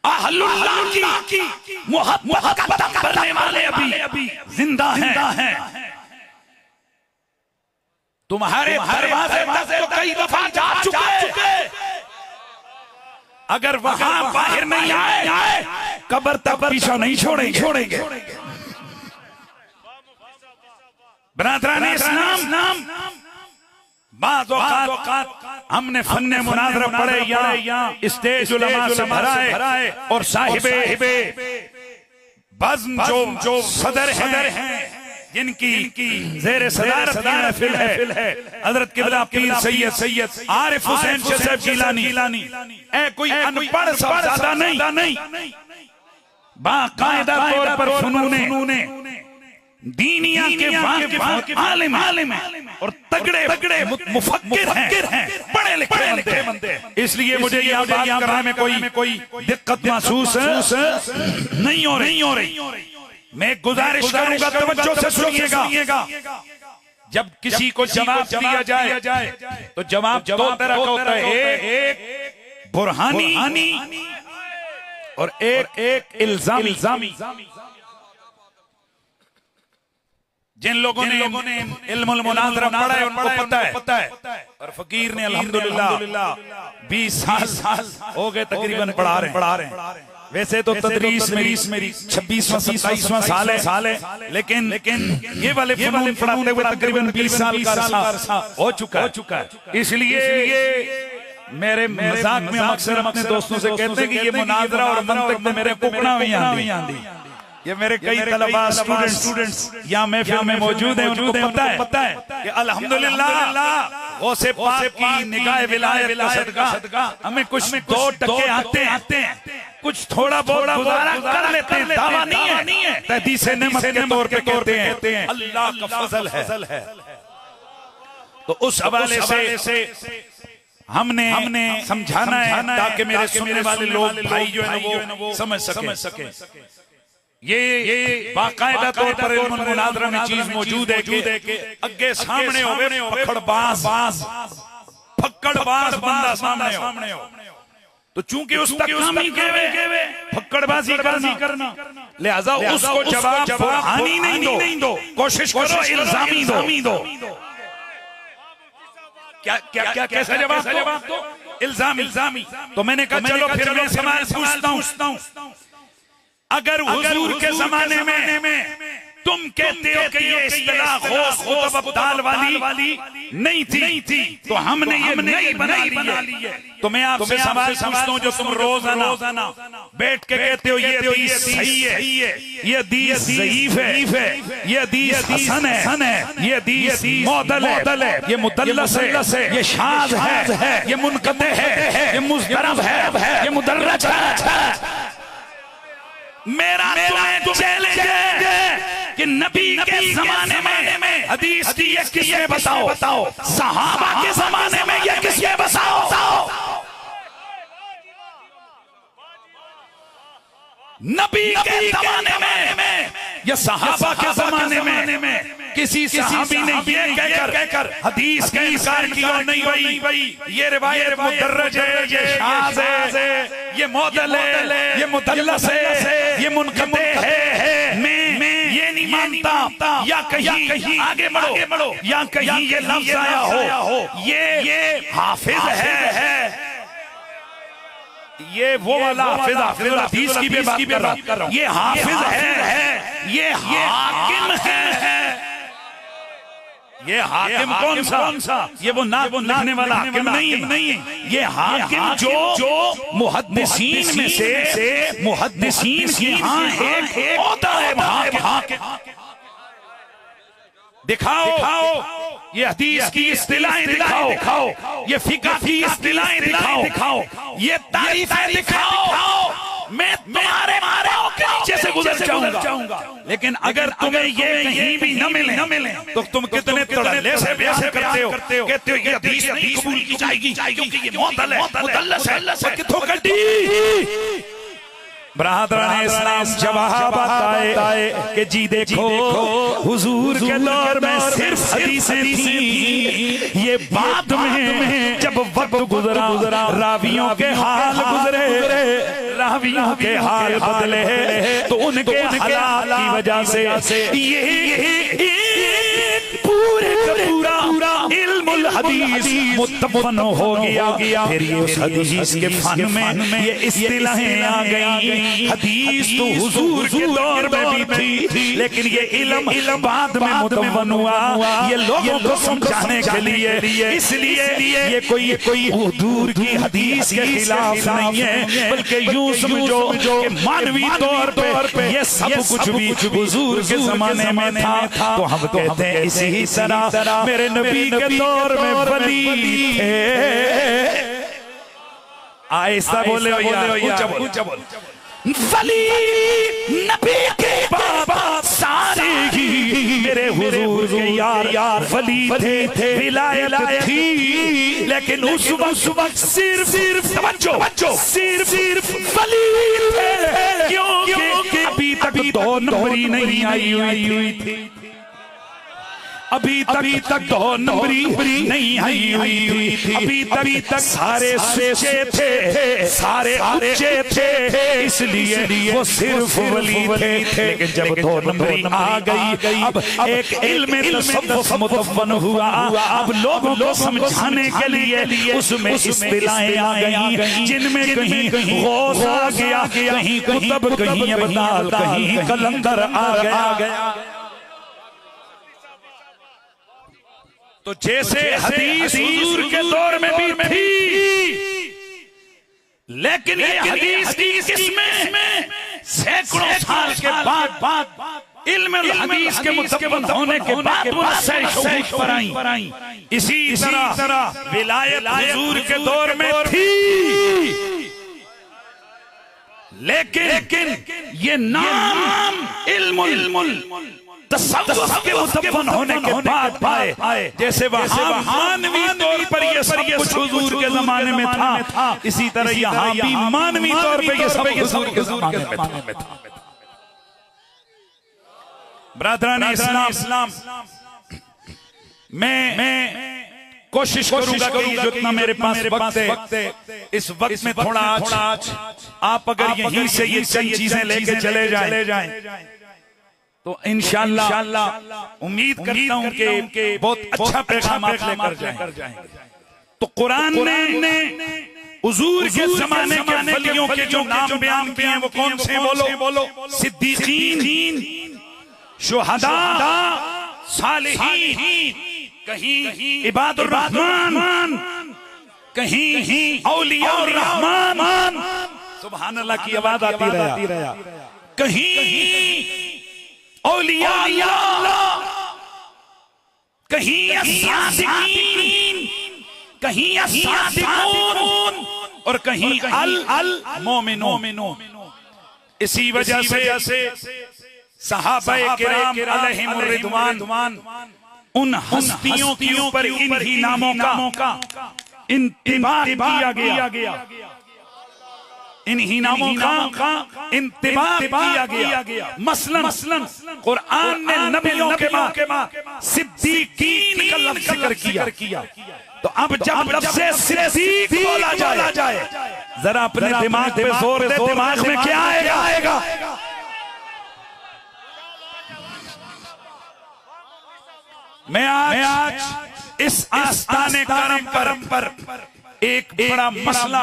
अहलुल्लाह की मोहब्बत करने वाले अभी जिंदा हैं। तुम्हारे दरवाजे तक तो कई दफा जा चुके, अगर वहां बाहर नहीं आए कब्र तक पीछा नहीं छोड़ेंगे। बरादराने इस्लाम, बाज़ औक़ात हमने फन्ने मुनाज़रा पढ़े या स्टेज उलमा से भरा है और साहिबे बज़्म जो सदर हैं जिनकी ज़ेरे सदारत महफिल है हज़रत किबला पीर सैयद आरिफ हुसैन साहब गिलानी। कोई अनपढ़ सब ज़्यादा नहीं, बाकायदा तौर पर फनूने दीनिया के वाक़िफ़ आलिम और तगड़े मुफक्किर हैं, पढ़े लिखे बनते हैं। इसलिए मुझे ये बात करने में कोई दिक्कत महसूस नहीं हो रही। मैं गुजारिश करूंगा तवज्जो से सुनिएगा, जब किसी को जवाब दिया जाए तो जवाब दो तरह का होता है, एक बुरहानी और एक इल्जामी। जिन लोगों ने इल्मुल मुनाज़रा पढ़ा है उनको पता है। और फकीर ने अल्हम्दुलिल्लाह 20 साल हो गए तकरीबन पढ़ा रहे हैं। वैसे तो तदरीस मेरी 26वां 27वां साल है, लेकिन ये वाले फनून पढ़ाते हुए तकरीबन 20 साल का अरसा हो चुका है। इसलिए मेरे मजाक में अक्सर अपने दोस्तों से कहते हैं कि ये मुनाज़रा और मंतिक में मेरे कुकड़ा में आंधी। ये मेरे कई तलबा स्टूडेंट्स यहाँ महफिल में मौजूद हैं, उनको पता है कि अल्हम्दुलिल्लाह गौसे पाक की निगाह विलायत का सदका हमें कुछ 2 टके आते हैं, कुछ थोड़ा बहुत गुजारा कर लेते हैं। दावा नहीं है, तहदीस नेमत के तौर पे कहते हैं अल्लाह का फजल है। तो उस हवाले से हमने समझाना है ताकि मेरे सुनने वाले लोग भाई जो है ना वो समझ सके। ये बाकायदा तौर पर इल्मुल मुनाज़रा में चीज मौजूद है कि अगे सामने होवे फक्कड़बाज बंदा सामने हो, तो चूंकि उस तक काम ही केवे फक्कड़बाजी करना, लिहाजा उसको जवाब बुरहानी नहीं दो, कोशिश करो इल्जामी दो। क्या कैसा जवाब दो? इल्जामी। तो मैंने कहा चलो फिर मैं सवाल पूछता हूँ, अगर हुजूर के जमाने में तुम कहते हो कि ये इस्तिलाह खुतब अब्दाल वाली नहीं थी तो हमने ये नई बना ली है। तो मैं आपसे सवाल पूछता हूँ, जो तुम रोजाना बैठ के कहते हो ये हदीस सही है, ये हदीस ज़ईफ है, ये हदीस हसन है, ये हदीस मुअद्दल है, ये मुदल्लस है, ये शाज़ है, ये मुनक़ते है, ये मुज़दरब है, ये मुदर्रज है। मेरा चैलेंज है कि नबी के जमाने में हदीस की ये किसने बताओ, सहाबा के जमाने में ये किसने बताओ। नबी के जमाने में या सहाबा के जमाने में किसी सहाबी ने ये कहकर हदीस का इनकार किया नहीं भाई ये रिवायत मुदर्रज है, ये शाज़ है, ये मुअद्दल है, ये मुदल्लस है, ये मुनक़ते है, मैं ये नहीं मानता, या कहीं आगे बढ़ो या कहीं ये लफ्ज़ आया हो ये हाफिज है, ये वो वाला हाफिज हदीस की भी बात कर रहा हूं, ये हाफिज है, ये हाकिम है। ये हाकिम कौन सा? ये वो लिखने वाला हाकिम नहीं है, ये हाकिम जो मुहद्दिसीन में से मुहद्दिसीन की एक होता है हाकिम। दिखाओ ये हदीस की इस्तिलाहें दिखाओ, ये फिक़ह की इस्तिलाहें दिखाओ, ये तारीफ़ें दिखाओ। मैं तुम्हारे नीचे से गुजर जाऊंगा, लेकिन अगर तुम्हें ये कहीं भी न मिले तो तुम कितने तड़ल्ले से बयान करते हो, कहते हो ये हदीस नहीं कबूल की जाएगी क्योंकि ये मुअद्दल है, मुदल्लस है। किथों कटी बरादरान इस्लाम जवाब आए कि जी देखो हुजूर के दौर में सिर्फ हदीसें थी, ये बाद में जब वक्त गुजरा रावियों के हाल गुजरे, रावियों के हाल बदले तो उनके हालात की वजह से ये पूरे पूरा इल्मुल हदीस मुत्तफ़न हो गया। फिर ये उस हदीस के फन में ये इस्तिलाहें आ गई। हदीस तो हुजूर के दौर में भी थी, लेकिन ये इल्म बाद में मुत्तफ़न हुआ, ये लोगों को समझाने के लिए। इसलिए ये कोई हुजूर की हदीस के खिलाफ नहीं है, बल्कि यूं समझो कि मानवी तौर पे ये सब कुछ भी हुजूर के जमाने में था। तो हम कहते हैं इसी तरह मेरे नबी के दौर में वली थे। आहिस्ता बोले ऊंचा बोल। वली नबी के बाद सारे ही मेरे हुजूर के यार वली थे, विलायत थी, लेकिन उस वक्त सिर्फ तवज्जो सिर्फ वली थे, क्योंकि अभी तक 2 नंबरी नहीं आई हुई थी। अभी तक 2 नंबरी नहीं आई हुई थी। अभी तक सारे सोचे थे, सारे ऊंचे थे, इसलिए वो सिर्फ वली थे। लेकिन जब 2 नंबरी आ गई, अब एक इल्म तसव्वुफ मुतव्वन हुआ। अब लोगों को समझाने के लिए उसमें इस्तिलाहें आ गई, जिनमें कहीं गौस आ गया, कहीं कुतुब, कहीं अब्दाल, कहीं कलंदर आ गया। तो जैसे हदीस हुजूर के दौर में भी थी, लेकिन ये हदीस की किस्में सैकड़ों साल के बाद इल्म हदीस के मुतव्वन होने के बाद पर आई। इसी तरह विलायत हुजूर के दौर में थी, लेकिन ये नाम इल्मुल तसव्वुफ के मुतव्वन होने के बाद पाए। जैसे वहां मानवी तौर पर ये सब कुछ हुजूर के जमाने में था, इसी तरह यहाँ भी मानवी तौर पर ये सब हुजूर के जमाने में था। ब्रदरान इस्लाम, मैं कोशिश करूंगा कि जितना मेरे पास वक्त है, इस वक्त में थोड़ा आप अगर यहीं से ये चंद चीजें लेके चले जाएं तो इंशाअल्लाह उम्मीद करता हूं कि बहुत अच्छा पैगाम आप लेकर जाएंगे। तो कुरान ने हुजूर के जमाने के वलियों के जो नाम बयान किए हैं वो कौन से? बोलो। सिद्दीकीन, शुहदा, सालिहीन, कहीं इबादुर रहमान, कहीं औलियाउर रहमान, सुभान अल्लाह की आवाज आती रहा, कहीं औलिया अल्लाह, कहीं अस्सादिकीन, कहीं अस्सादिकून, और कहीं अल मोमिनून। इसी वजह से सहाबाए किराम अलैहिमुर रिदवान उन हस्तियों के ऊपर इन्हीं नामों का इंतिबाह किया गया, इन्हीं नामों का इंतिबाह किया गया। मसलन कुरान ने नबियों के बाद सिद्दीकीन का लफ्ज़ जिक्र किया। तो अब जब लफ्ज़ सिद्दीक बोला जाए, जरा अपने दिमाग पे जोर दे, दिमाग में क्या आएगा? मैं आज इस आस्ताने करम पर एक बड़ा मसला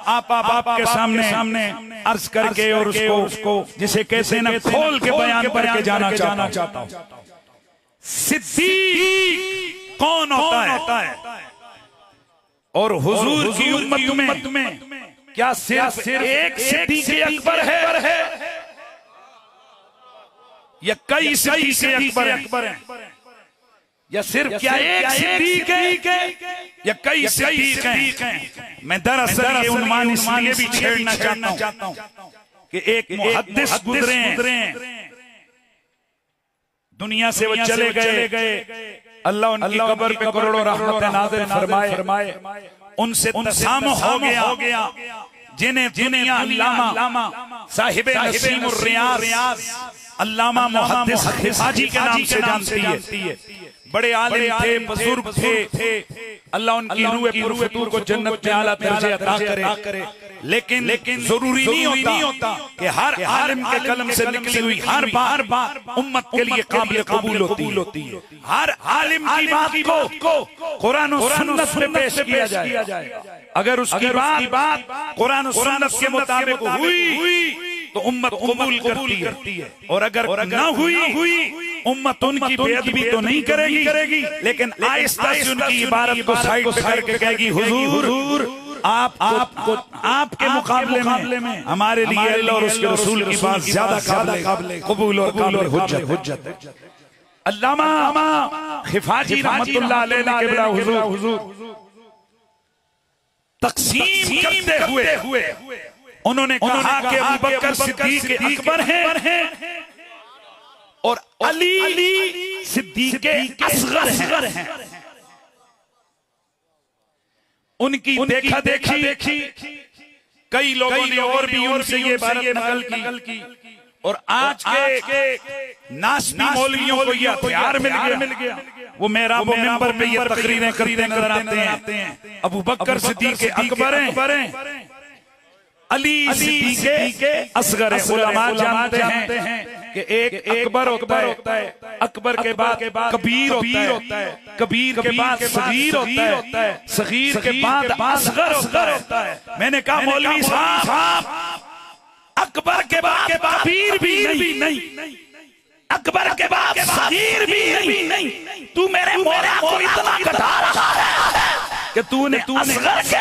आप के सामने अर्ज करके और उसको जिसे कहते हैं ना खोल के बयान करके जाना चाहता हूं। सिद्दीक कौन होता है? और हुजूर की उम्मत में क्या सिर्फ एक सिद्दीक अकबर है या कई सिद्दीक अकबर हैं? या सिर्फ क्या एक सिद्दीक है या कई सिद्दीक हैं? मैं दरअसल ये उन्वान इसलिए भी छेड़ना चाहता हूं कि एक मुहद्दिस गुजरे हैं, दुनिया से वो चले गए, अल्लाह उनकी कब्र पे करोड़ों रहमतें नाज़िल फरमाए, उनसे तसामुह हो गया, जिन्हें अल्लामा साहिब नसीमुर रियाज, अल्लामा मुहद्दिस हिफाजी के नाम से जानती है। बड़े आलिम थे, बुजुर्ग थे, अल्लाह उनकी रूह फतूर को जन्नत में आला दर्जे अता करे। लेकिन जरूरी नहीं होता कि हर आलिम के कलम से निकली हुई हर बात उम्मत के लिए काबिल कबूल होती है। हर आलिम की बात को कुरान और सुन्नत में पेश किया जाए। अगर उसकी बात कुरान और सुन्नत के मुताबिक हुई तो उम्मत कबूल करती है, और अगर न हुई उम्मत उनकी बेअदबी तो नहीं करेगी, लेकिन आहिस्ता से उनकी इबारत को साइड पे करके कहेगी हुजूर आपके मुकाबले में हमारे लिए अल्लाह और उसके रसूल की बात ज्यादा काबिल कबूल और काबिल हुज्जत है। अल्लामा हिफाजी रहमतुल्लाह अलैह के बड़ा हुजूर तकसीम करते हुए उन्होंने कहा कि अबू बकर सिद्दीक अकबर हैं और अली सिद्दीक असगर हैं। उनकी देखा देखी कई लोगों ने और भी उनसे ये बात नकल की। और आज के नास्ती मौलवियों को ये हथियार मिल गया। वो मेरा वो मेंबर पे ये तकरीरें करते नजर आते हैं। अबू बकर सिद्दीक अकबर हैं, अली सिद्दीक असगर हैं। उलमा जानते हैं कि एक अकबर होता है, अकबर के बाद कबीर होता है, कबीर के बाद सगीर होता है, सगीर के बाद असगर होता है। मैंने कहा मौलवी साहब अकबर के बाद कबीर भी नहीं, अकबर के बाद सगीर भी नहीं, तू मेरे मौला को इतना घटा रहा है कि तूने असगर के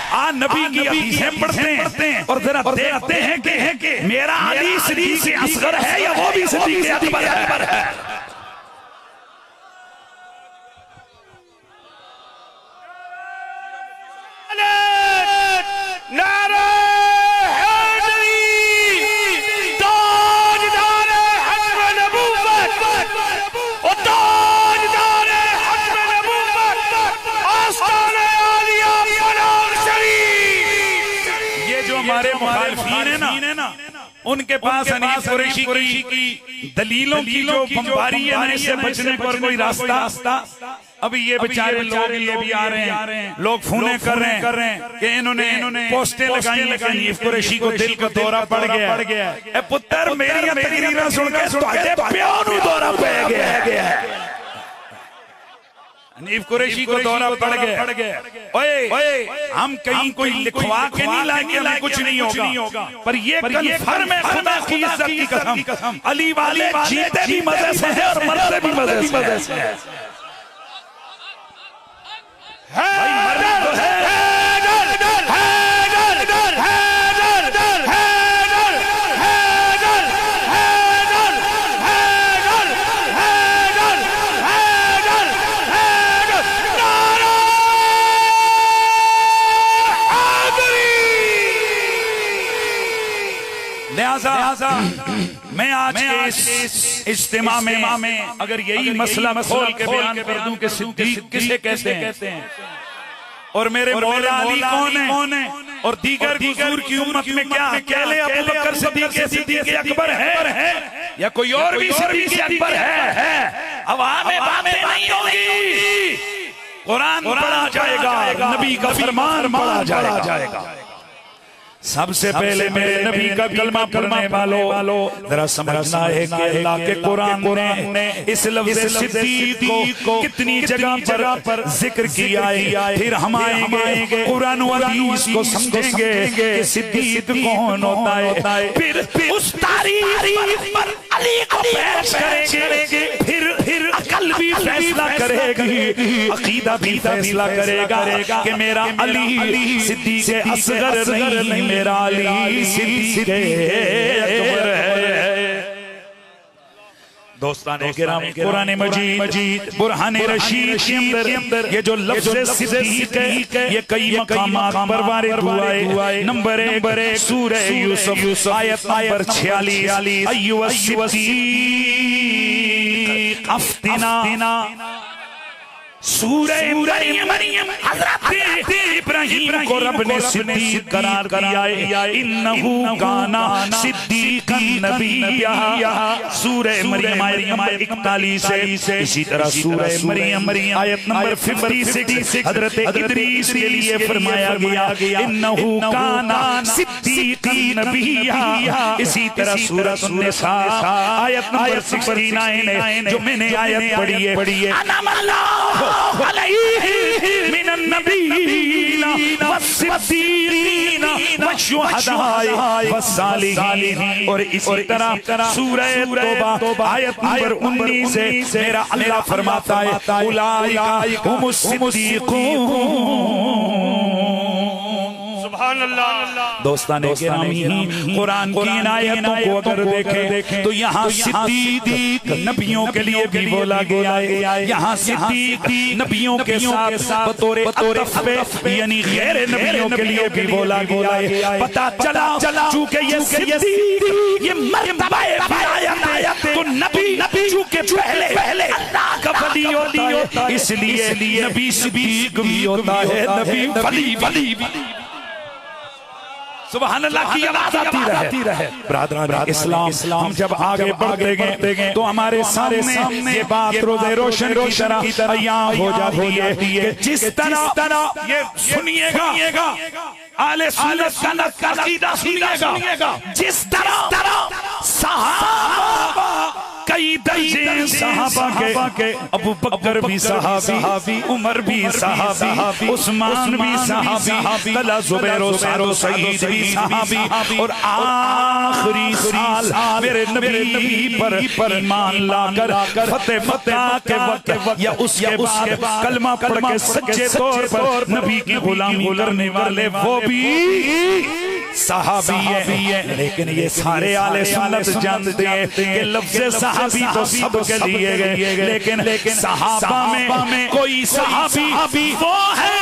आ नबी की हदीसें पढ़ते हैं और जरा देखते हैं कि मेरा अली सिद्दीक से असगर है या वो भी सिद्दीक अकबर है। हमारे मुखालिफीन है ना, उनके पास हनीफ कुरैशी की दलीलों की जो बमबारी है ना, इससे बचने पर कोई रास्ता। अभी ये बेचारे लोग ये भी आ रहे हैं, लोग फोने कर रहे हैं कि इन्होंने पोस्टें लगाई हैं कि हनीफ कुरैशी को दिल का दौरा पड़ गया। ए पुत्र मेरी तकरीरें सुन के तुहाडे प्यो नूं दौरा पै गया। हनीफ कुरैशी को दौरा पड़ गया। ओए हम कहीं कोई लिखवा के नहीं लाएंगे, हमें कुछ नहीं होगा, पर ये कन्फर्म है खुदा की इज्जत की कसम, अली वाले जीते भी मजे से हैं और मरते भी मजे से हैं। भाई मरना तो है। लिहाजा मैं आज के इस इज्तिमा में अगर यही मसला खोल के बयान कर दूं कि सिद्दीक किसे कहते हैं और मेरे मौला अली कौन है और दीगर हुजूर की उम्मत में क्या अकेले अबू बकर सिद्दीक अकबर है या कोई और भी सिद्दीक अकबर है, अवाम में बातें नहीं होगी। कुरान पढ़ा जाएगा, नबी का फरमान पढ़ा जाएगा। सबसे पहले मेरे नबी का कलमा पढ़ने वालों जरा समझना है कि अल्लाह के कुरान ने इस लफ्ज़ सिद्दीक को कितनी जगह पर जिक्र किया है। फिर हम आएंगे कुरान और हदीस को समझेंगे कि सिद्दीक कौन होता है। फिर उस तारीख पर अली को पेश करेंगे। फिर अकल भी फैसला करेगी, अकीदा भी फैसला करेगा कि मेरा अली सिद्दीक असगर नहीं, मेरा अली सिद्दीक अकबर है। दोस्ताने किराम, कुरान मजीद बुरहान रशीद के अंदर ये जो लफ्ज़ सिद्दीक है ये कई मकामात पर वारिद हुआ है। नंबर 1 सूरह यूसुफ आयत नंबर 46, अय्युहा सिद्दीक अफ्तिना। सूरह मरियम हज़रत इब्राहीम को रब ने सिद्दीक करार दिया है। इन्नहु काना सिद्दीकन नबिय्या। सूरह मरियम आयत नंबर 41 से इसी तरह सूरह मरियम आयत नंबर 56 हज़रत इदरीस के लिए फरमाया गया इन्नहु काना सिद्दीकन नबिय्या। इसी तरह सूरह निसा आयत नंबर 69 जो मैंने आयत पढ़ी है मिनन नबीना वस्सिद्दीकीन वशुहदाए वस्सालिहीन। और इसी तरह सूरह तौबा आयत नंबर 19 से मेरा अल्लाह फरमाता है उलाइका हुमुस सिद्दीकून। दोस्ताने गिरामी, कुरान की इन आयतों को अगर देखें तो यहाँ सिद्दीक नबियों के लिए भी बोला गया है। यहाँ सिद्दीक नबियों के साथ बतौर अतफ यानी गैर नबियों के लिए भी बोला गया है। पता चला चूंकि ये सिद्दीक ये मर्तबा विलायत है तो नबी चूंकि पहले अल्लाह का वली होता है, इसलिए नबी सिद्दीक भी होता है, नबी वली भी। सुभान अल्लाह की आवाज आती रहे। ब्रादरान इस्लाम, हम जब आगे बढ़ते गए तो हमारे सामने ये बात रोज़े रोशन की तरह अय्याम हो जाती है कि जिस तरह ये सुनिएगा आले सुन्नत का अकीदा सुनिएगा, जिस तरह सहाबा कई दर्जे सहाबा के, अबू बकर भी सहाबी, उमर भी सहाबी, उस्मान भी सहाबी, तला जुबैर और सईद भी सहाबी, और आखिरी साल मेरे नबी पर ईमान लाकर फतेह मक्का के वक्त या उसके बाद कलमा पढ़ के सच्चे तौर पर नबी की गुलामी करने वाले वो भी सहाबी है। लेकिन ये सारे आले सुन्नत जानते हैं कि लफ्ज़ सहाबी तो सबके लिए गए, लेकिन सहाबा में कोई सहाबी वो है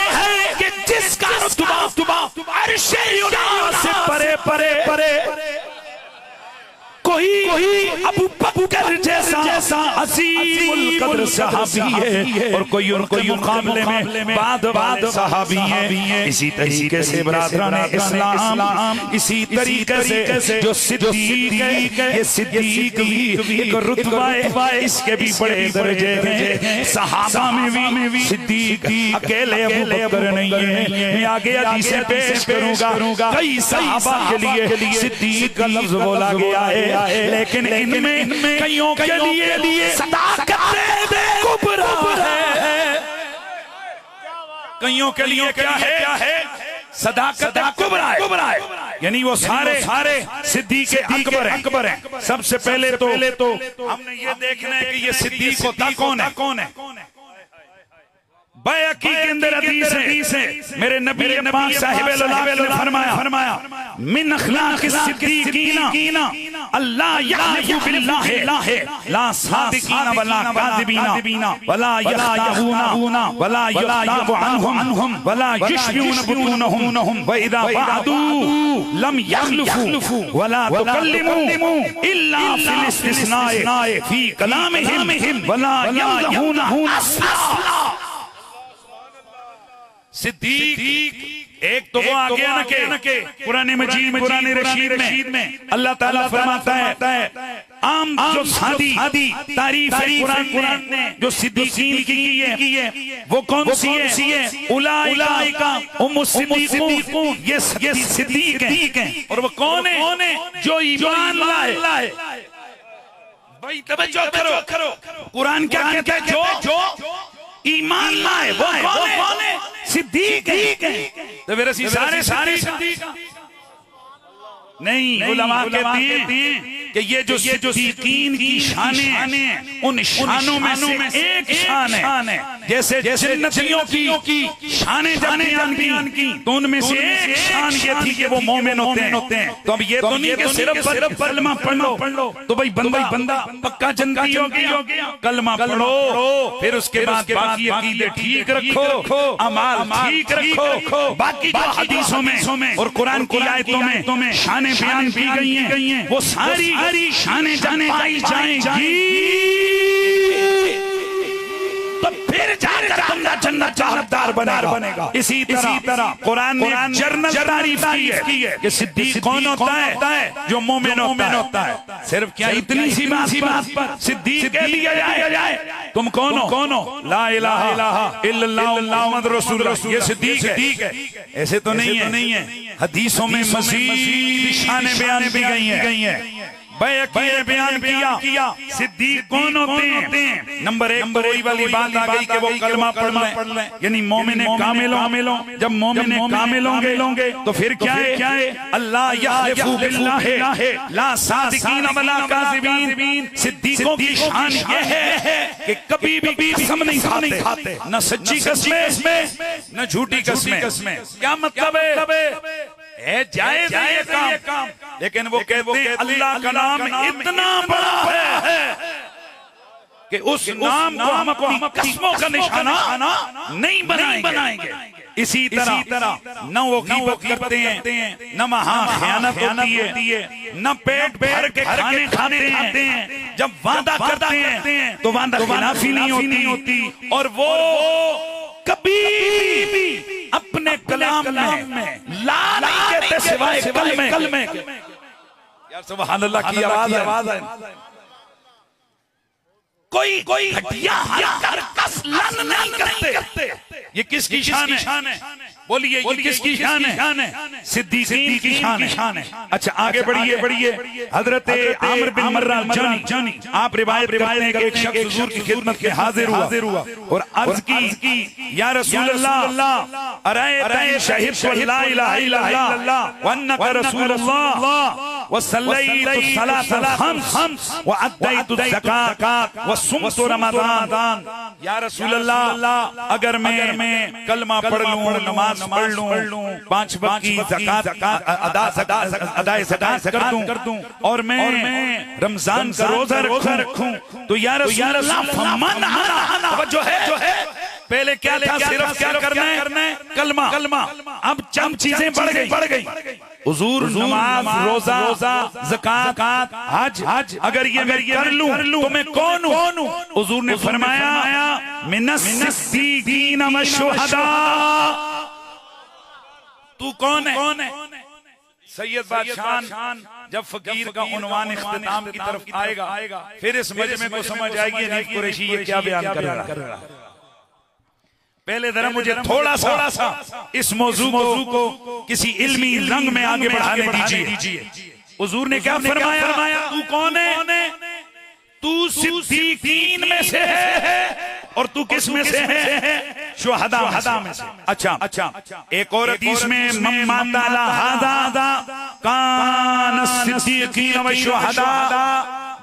कि जिसका रुतबा अर्शे उला से परे कोई अबू बकर जैसा अजीमुल कद्र सहाबी है, और कोई उनको मुकाबले में बाद सहाबी है। इसी तरीके से बरादरान इस्लाम, इसी तरीके से जो सिद्दीक है, ये सिद्दीक भी एक रुतबा है, इसके भी बड़े दर्जे हैं। सहाबा में भी सिद्दीक अकेले अबू बकर नहीं है। मैं आगे हदीसें पेश करूंगा, कई सहाबा के लिए सिद्दीक का लफ्ज बोला गया है, लेकिन इनमें कईयों के लिए सदाकत कुबरा है। कईयों के लिए क्या है? सदाकत कुबरा है। यानी वो सारे सिद्दीक अकबर हैं। सबसे पहले तो हमने ये देखना है कि ये सिद्दीक होता कौन है। बैहक़ी के अंदर हदीस है, मेरे नबी पाक साहिब ने फरमाया मिन अखलाक़िस सिद्दीक़ीना अल्लाह यहलिफु बिल्लाहि ला सादिक़ीना वला काज़िबीना वला यख्ताऊना वला युख्ताबु अन्हुम वला युश्बिऊना बुतूनहुम व इज़ा वअदू लम यख्लुफू वला तुकल्लिमू इल्ला फिल इस्तिस्नाए फी कलामिहिम वला यमलहूना अस्ला। सिद्दीक एक तो वो आ गया न के पुराने मजीद पुराने रशीद में अल्लाह ताला फरमाता है आम जो सादी तारीफ कुरान ने जो सिद्दीकीन की है वो कौन सी है? उलाइका उम्मुस्सिद्दीकून, ये सिद्दीक हैं। और वो कौन है? जो ईमान लाए। भाई तवज्जो करो, कुरान क्या कहता है? जो ईमान लाए वो कौन है? सिद्दीक है। तो मेरे सारे सिद्दीक नहीं, उलमा कहते हैं कि ये जो सिद्दीकीन की शानें उन शानों में से एक शान है। जैसे जन्नतियों की शानें जब बयान की तो उनमें से एक शान ये थी कि वो मोमिन होते हैं। तो अब ये तो नहीं कि सिर्फ कलमा पढ़ लो तो भाई बंदा पक्का जन्नती हो गया। कलमा पढ़ो, फिर उसके बाद बाकी अकीदे ठीक रखो, अमाल ठीक रखो। बाकी जो हदीसों में और कुरान की आयतों में शानें बयान की गई हैं, वो सारी शानें जाएंगी तो फिर जाकर बंदा जन्नत का हकदार बनेगा। इसी तरह कुरान ने जर्नल तारीफ की है कि सिद्दीक कौन होता है? जो मोमिन होता है। सिर्फ क्या इतनी सी बात पर सिद्दीक कह दिया जाए तुम कौन हो? ला इलाहा इल्लल्लाह मुहम्मद रसूलुल्लाह, ये सिद्दीक है। ऐसे तो नहीं है। हदीसों में मज़ीद शानें बयान भी गई हैं। बैहक़ी ने बयान किया सिद्दीक कौन होते हैं? नंबर एक वही वाली बात आ गई कि वो कलमा पढ़ लें, यानी मोमिन कामिल हो। जब मोमिन कामिल होंगे तो फिर क्या है? अल्लाह यहलिफु बिल्लाहि ला सादिकीना वला काज़िबीन। सिद्दीकों की शान ये है कि कभी भी कसम नहीं खाते, न सच्ची कसमें न झूठी कसमें। क्या मतलब है? जायज़ ये काम, लेकिन वो कहते हैं अल्लाह का नाम इतना बड़ा है कि उस नाम को हम अपनी कसमों का निशाना नहीं बनाएंगे। इसी तरह न वो गीबत करते हैं, न वहां खयानत होती है, न पेट भर के खाने खाते हैं। जब वादा करते हैं तो वादा खिलाफी नहीं होती। और वो कभी भी अपने कलाम में ला नहीं कहते के सिवाय कलमे यार सुभान अल्लाह की आवाज है। कोई घटिया हरकत लन नहीं करते। ये किसकी शान है? बोलिए ये किसकी शान है? सिद्दीकीन की शान है। अच्छा आगे बढ़िए। हजरत आमिर बिन मर्रा जानी आप रिवायत करते हैं कि एक शख्स हुजूर की खिदमत में हाजिर हुआ और अर्ज की या रसूल अल्लाह अरायता शहीद ला इलाहा इल्लल्लाह व अन्नका रसूलुल्लाह व सल्लैतु सलातल खम्स व अद्दैतु ज़कात व सुमतु रमज़ान। या रसूल अल्लाह अगर मैं कलमा पढ़ लूं, नमाज पढ़ लूं, 5 वक्त की ज़कात अदा कर दूं और मैं रमजान का रोजा रखूं तो या रसूल अल्लाह फमन आना जो है पहले क्या था? सिर्फ क्या करना है? कलमा। अब चंद चीजें बढ़ गई। हुजूर नमाज, रोजा, ज़कात, हज अगर ये मैं कर लूं तो मैं कौन हूं? हुजूर ने फरमाया मिनस सिद्दीकीन व शुहदा। तू कौन है? सैयद बादशाह जब फकीर का उन्वान इख्तिताम की तरफ आएगा फिर इस मजमे को समझ आएगी हनीफ कुरैशी ये क्या बयान कर रहा है। पहले जरा मुझे थोड़ा सा इस मौजू को किसी इल्मी रंग में आगे बढ़ाने दीजिए। हुजूर ने क्या फरमाया? तू कौन है? तू सिद्दीकीन में से है और तू किस में से है? शुहदा में से। अच्छा एक और हदीस में मम्मा ताला हादा कान सिद्दीकीन व शुहदा।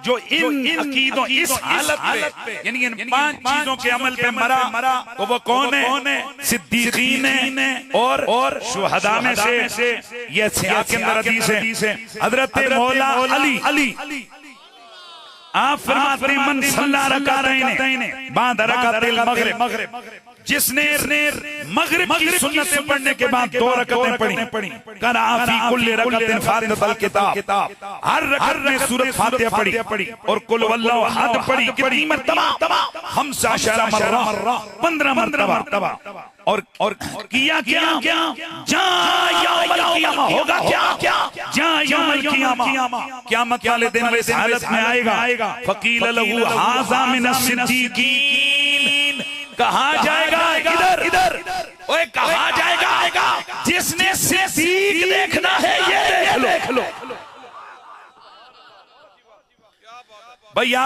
जो इन अकीदों इस हालत पे यानी इन 5 चीजों के अमल पे मरा तो वो कौन है? सिद्दीकीन है और शुहदा में से। ये सियाक के अंदर हदीस है। हजरत मौला अली आप फरमाते मन सल्ला रकातैन बाद रकातिल मगरिब। जिसने मगरिब की सुन्नतें पढ़ने के बाद 2 रकातें पढ़ी करा फी कुल्ली रकातिन फातिहतल किताब। हर रकात में सूरत फातिहा पढ़ी और कुल वल्लाहु अहद पढ़ी। कितनी मरतबा? 15 मर्रा 15 मरतबा। और किया जा यौमुल क़ियामा होगा क्या? जा यौमुल क़ियामा क़यामत वाले दिन वे इस हालत में आएगा। फकील लहू हाज़ा मिनस सिद्दीकीन। कहा जाएगा इधर ओए कहा जाएगा जिसने सिद्दीक देखना है ये देख लो। भैया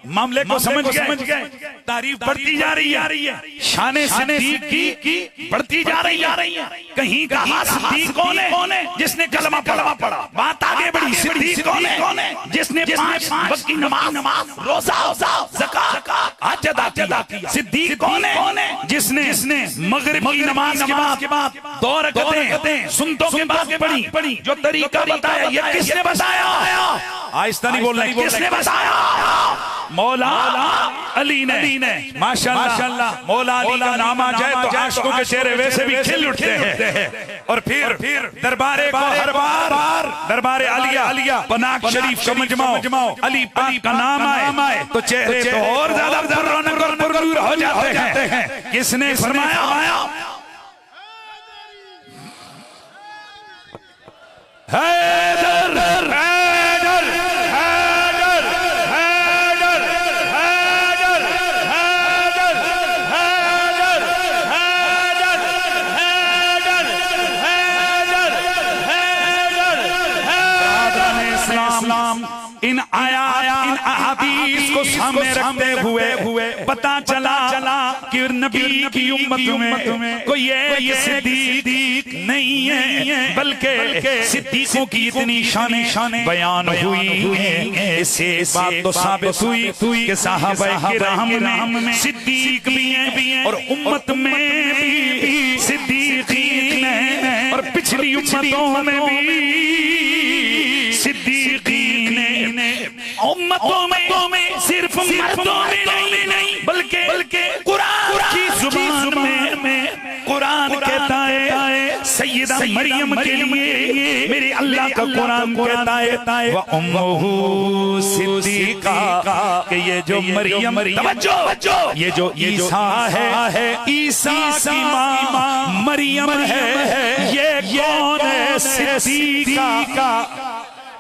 मामले को समझ गए। तारीफ बढ़ती जा रही है, शाने सिद्दीक की बढ़ती जा रही है। कहीं कहा सिद्दीक कौन है? जिसने कलमा पढ़ा। बात आगे बढ़ी। सिद्दीक कौन है? जिसने 5 वक्त की नमाज, रोजा, ज़कात, हज अदा किया। सिद्दीक कौन है? जिसने मगरिब की नमाज के बाद 2 रकातें सुन्नतों के बाद पढ़ी। जो तरीका बताया ये किसने बताया? आहिस्ता नहीं बोलना। किसने बताया? मौला अली ने। माशाअल्लाह मौला अली का नाम आ जाए तो आशिकों के चेहरे वैसे भी खिल उठते हैं। और फिर दरबारे को हर बार दरबारे आलिया पनाक शरीफ का मजमाओ अली पाक का नाम आए तो चेहरे तो और ज्यादा रौनक और पुरनूर हो जाते हैं। किसने फरमाया? हैदर इन अहादीस को सामने रखते हुए पता चला कि नबी की उम्मत में कोई ये सिद्दीक नहीं है बल्कि सिद्दीकों की इतनी शान बयान हुई है। इससे बात तो साबित हुई कि सहाबाए किराम में सिद्दीक भी हैं और उम्मत में भी सिद्दीकीन हैं और पिछली उम्मतों में भी सिद्दीकीन उम्मतों में सिर्फ मर्दों में नहीं बल्कि कुरान की जुबान में कुरान कहता है सैयदा मरियम के लिए मेरे अल्लाह का कुरान कहता है व उम्मुहु सिद्दीका कि ये जो मरियम तवज्जो ये जो ईसा है ईसा की मां मरियम है। ये कौन है? सिद्दीक का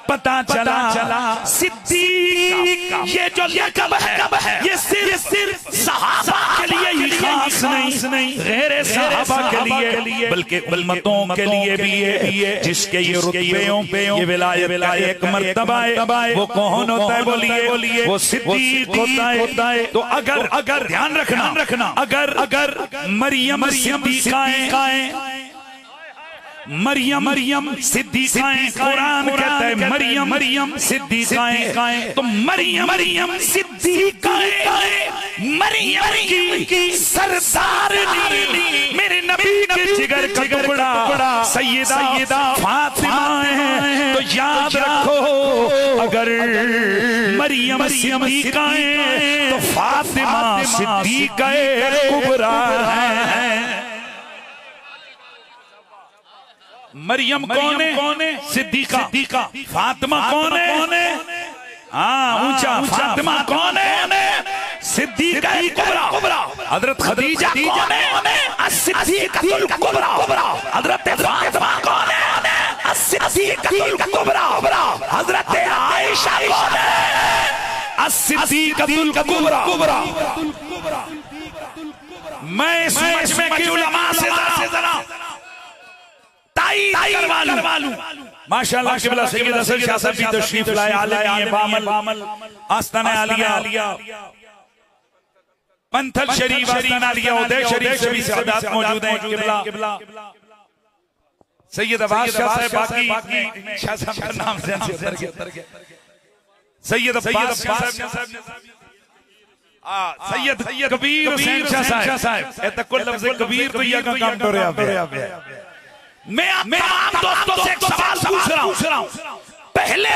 पता चला सिद्दीक ये जो लक़ब है ये सिर्फ सहाबा के लिए ही खास नहीं गैर सहाबा के लिए बल्कि उम्मतों के लिए भी है जिसके ये रुतबे पे ये विलायत का एक मर्तबा है वो कौन होता है बोलिए वो सिद्दीक होता है। तो अगर ध्यान रखना अगर मरियम सिद्दीक़ा मरियम सिद्दीक़ाएं कुरान कहता है मरियम सिद्दीक़ाएं तो मरियम सिद्दीक़ाएं मरियम की सरदारनी मेरे नबी के जिगर का टुकड़ा सैयदा फातिमा है। तो याद रखो अगर मरियम सिद्दीक़ाएं तो फातिमा सिद्दीक़ा कुबरा है। मरियम कौन है? सिद्दीक़ा। फातिमा कौन है? हाँ ऊंचा। फातिमा कौन है? सिद्दीक़ा कुबरा। हजरत खदीजा कौन है? सिद्दीक़ातुल कुबरा। हजरत फातिमा कौन है? सिद्दीक़ातुल कुबरा। हजरत आयशा कौन है? सिद्दीक़ातुल कुबरा। मैं इस मजमे में उलमा से जरा करवा लूं। माशाअल्लाह किबला सैयद हसन शाह साहब भी तशरीफ लाए आलमी बामल आस्ताना आलिया पंथल शरीफ आस्ताना आलिया उदय शरीफ से भी सादात मौजूद हैं। किबला सैयद अब्बास शाह साहब बाकी शाह साहब का नाम से उतर गया। सैयद अब्बास शाह साहब सैयद कबीर हुसैन शाह साहब ए तक लफ्ज कबीर तो ये का काम टोरिया पे। मैं आप दोस्तों से एक सवाल पूछ रहा हूं। पहले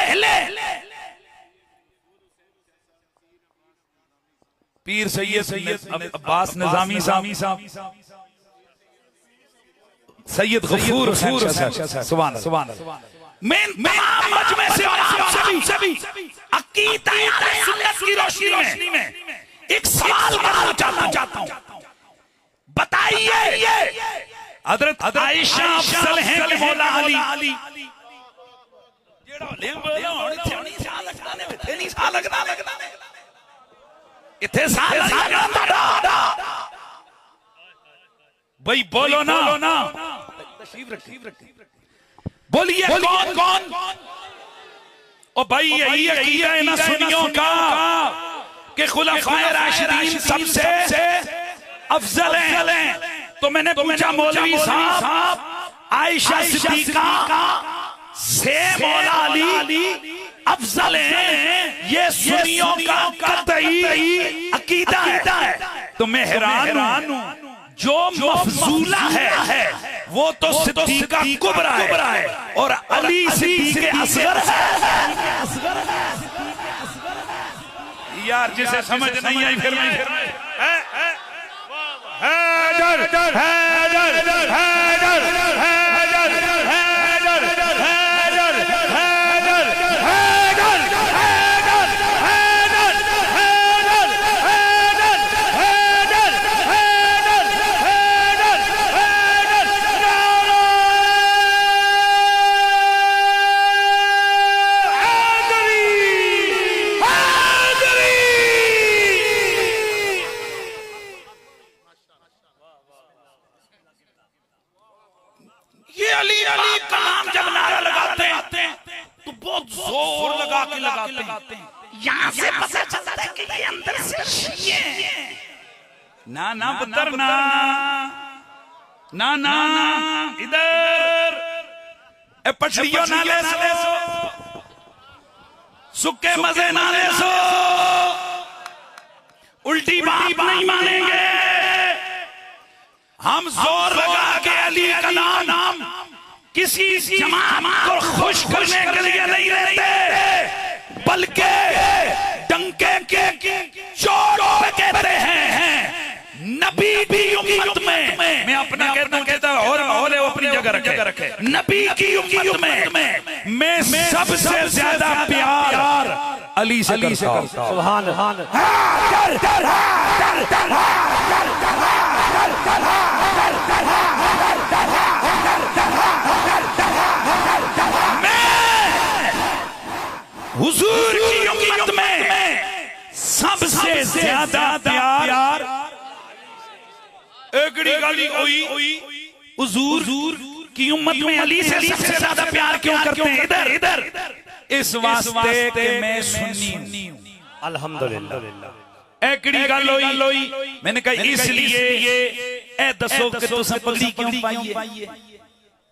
पीर सैयद अब्बास निजामी साहब सैयद गफूर सुभान अल्लाह। मैं मजमे से और आप सभी अकीदा अहले सुन्नत की रोशनी में एक सवाल करना चाहता हूं। बताइए हजरत आयशा अफजल हैं कि मौला अली? भाई बोलो ना बोलिए कौन? ओ भाई यही अकीदा है ना सुन्नियों का कि खुलाफाए राशिदीन सबसे अफजल हैं। तो मैंने पूछा मौलवी साहब आयशा सिद्दीक़ा से मौला अली अफजल हैं ये सुन्नियों का कतई अकीदा है। तो मैं हैरान हूं जो मफजूला है वो तो सिद्दीक़ा कुबरा है और अली सिद्दीक़ असगर है। यार जिसे समझ नहीं आई फिर लगाते हैं। यहाँ से पता चलता है कि ये अंदर से शिये ना पुत्र ना इधर पछड़ियों ना ले सो सुखे मजे ना ले सो उल्टी बात नहीं मानेंगे हम। जोर लगा के अली का नाम किसी जमात को खुश करने के लिए नहीं रहते बल्कि डंके के चोट पे कहते हैं। नबी भी उम्मत में मैं अपना कहता और अपनी जगह रखे। नबी की उम्मत में मैं सबसे ज्यादा प्यार अली से करता हूं। सुभान अल्लाह। ज्यादा प्यार एकड़ी गाली हुई हुजूर की उम्मत में अली से सबसे ज्यादा प्यार क्यों करते हैं? इधर इधर इस वास्ते कि मैं सुन्नी हूं। अल्हम्दुलिल्लाह। एकड़ी गल होई मैंने कहा इसलिए ये ए दसो कि तुम पगड़ी क्यों पाई है?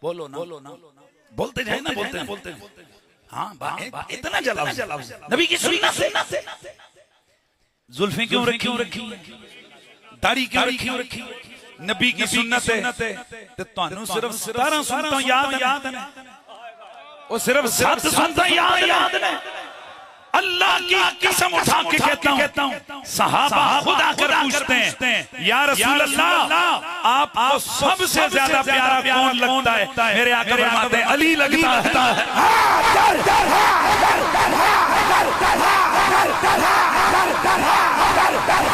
बोलो ना बोलते जाए ना बोलते हाँ इतना जलाओ नबी की सुन्नत से। जुल्फें क्यों रखी दाढ़ी क्यों रखी? नबी की सुन्नत है ते तानू सिर्फ 17 सुन्नतां याद ने, वो सिर्फ 7 सुन्नतां याद ने। अल्लाह की कसम उठा के कहता हूं सहाबा खुदा कर पूछते हैं या रसूल अल्लाह आपको सबसे ज्यादा प्यारा कौन लगता है? मेरे आका फरमाते हैं अली लगता है।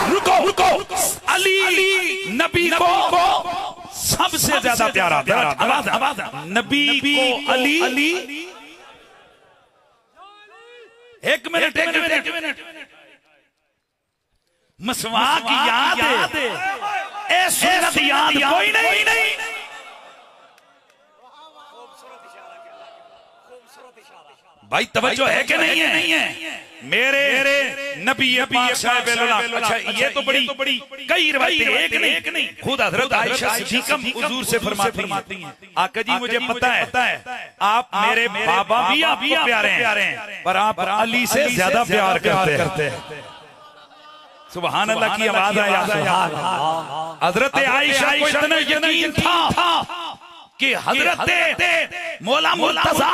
रुको अली नबी को सबसे ज्यादा प्यारा आवाज नबी को अली। एक मिनट मसवाक याद है सुन्नत याद कोई नहीं। भाई तवज्जो है कि नहीं है? मेरे नबी पाक साहब अच्छा ये तो बड़ी कई रिवायतें एक नहीं खुद हजरत आयशा सिद्दीक़ा हुजूर से फरमाती हैं आका जी मुझे पता है आप मेरे बाबा भी आपको प्यारे हैं पर आप अली से ज्यादा प्यार करते हैं। सुभान अल्लाह की आवाज आया। हजरत आयशा को इतना यकीन था कि हजरत मौला मुर्तजा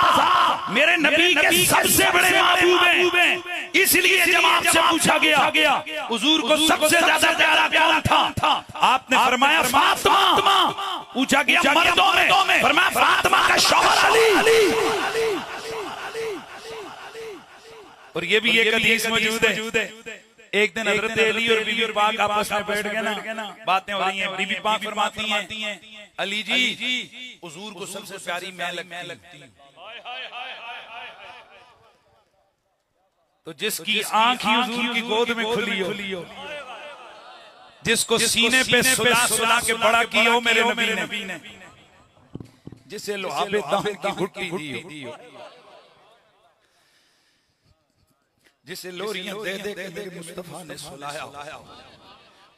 मेरे नबी के सबसे बड़े महबूब हैं, इसलिए जब आपसे पूछा गया हुजूर को सबसे ज्यादा प्यारा कौन था? आपने फरमाया फातिमा। पूछा गया मर्दों में, फरमाया फातिमा का शौहर अली। और ये भी एक हदीस मौजूद है। एक दिन हजरत अली और बीबी पाक आपस में बैठ गए ना, बातें हो रही हैं। बीबी पाक फरमाती हैं अली जी हुजूर को सबसे प्यारी मैं लगती हूं। तो जिसकी आंख ही हुजूर की गोद में खुली हो, जिसको सीने पे सुला के बड़ा किया हो मेरे नबी ने, जिसे लुहाबे दाम की घुट्टी दी हो, जिसे लोरियां दे के मेरे मुस्तफा ने सुलाया,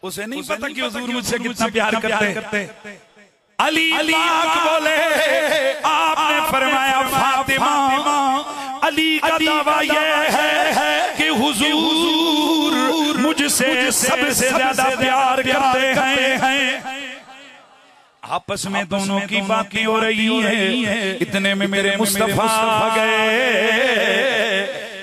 उसे नहीं पता कि हुजूर मुझसे कितना प्यार करते। अली पाक बोले आपने फरमाया फातिमा अली का दावा यह है कि हुजूर मुझसे सबसे ज्यादा प्यार करते हैं। आपस में दोनों की बातें हो रही हैं, इतने में मेरे मुस्तफा आ गए।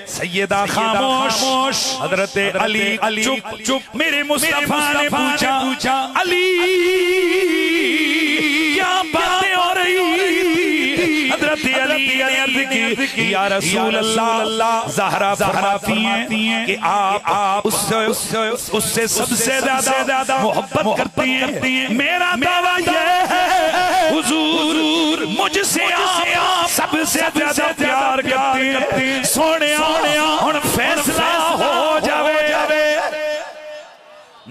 सैयदा खामोश हजरत अली चुप। मेरे मुस्तफा ने पूछा अली क्या बातें हो रही? हजरत अली अर्ज की या रसूल अल्लाह ज़हरा फरमाती हैं कि आप उससे सबसे ज्यादा मोहब्बत करती हैं। मेरा दावा यह है हुजूर मुझसे आप सबसे ज्यादा प्यार करते हैं। सोने हुण फैसला हो जावे।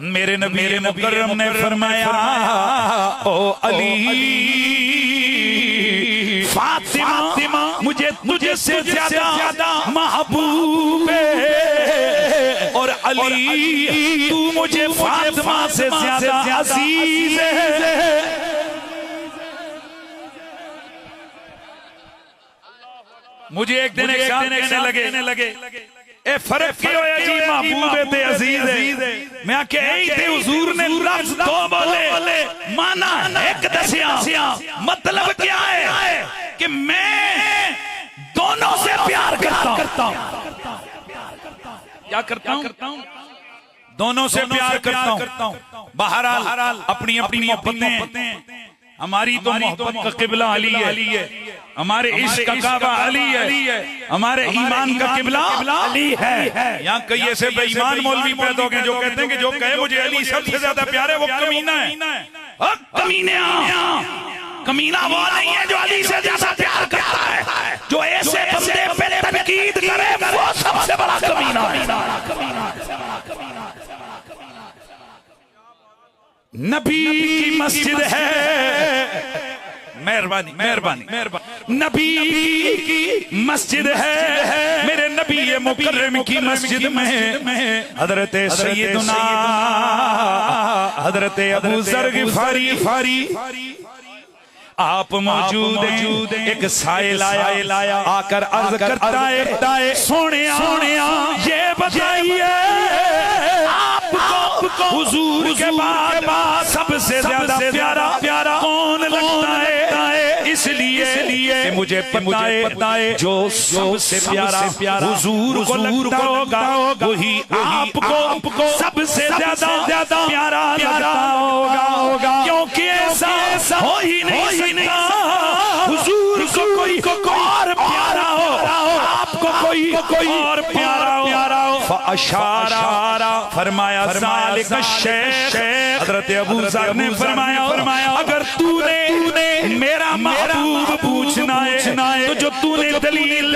मेरे नबी मुकर्रम ने फरमाया ओ अली फातिमा मुझे से ज्यादा महबूब है और अली तू मुझे फातिमा से ज्यादा अजीज है। मुझे एक दिन कहने लगे ए फर्क क्यों है जी महबूब ते अजीज है। मैं के थे हुजूर ने लफ्ज दो बोले माना एक दसिया मतलब क्या है कि मैं दोनों से प्यार करता हूं। क्या करता हूं? दोनों से प्यार करता हूं। बहरहाल अपनी अपनी मोहब्बतें। हमारी तो मोहब्बत का किबला अली है, हमारे इश्क का काबा अली है, हमारे ईमान का किबला अली है। यहाँ कई ऐसे बेईमान मौलवी पैदा हो गए जो कहते हैं कि जो कहे मुझे अली सबसे ज्यादा प्यार है वो कमीना है। कमीना वो नहीं है जो अली से ज्यादा प्यार करता है। जो ऐसे बंदे पे तनकीद करे वो सबसे बड़ा कमीना है। नबी की मस्जिद है, मेहरबानी मेहरबानी मेहरबानी, नबी की मस्जिद है, मेरे नबी मुकर्रम की मस्जिद में हजरत सैयदना हजरत अबू ज़र ग़िफ़ारी आप मौजूद हैं। एक साइल आया आकर अर्ज करता है, सोने ये बताइए आपको हुजूर के बाद सबसे ज्यादा प्यारा कौन लगता है? इसलिए मुझे पता है जो सबसे प्यारा हुजूर को लगता होगा वही आपको सबसे ज्यादा प्यारा लगता होगा, क्योंकि ऐसा हो ही नहीं सकता हुजूर को कोई और प्यारा हो, आपको कोई और प्यारा हो। फअशारा फरमाया ज़ालिका शेख, हज़रत अबू ज़र ने फरमाया अगर तूने मेरा महबूब पूछना है तो जो तूने दलील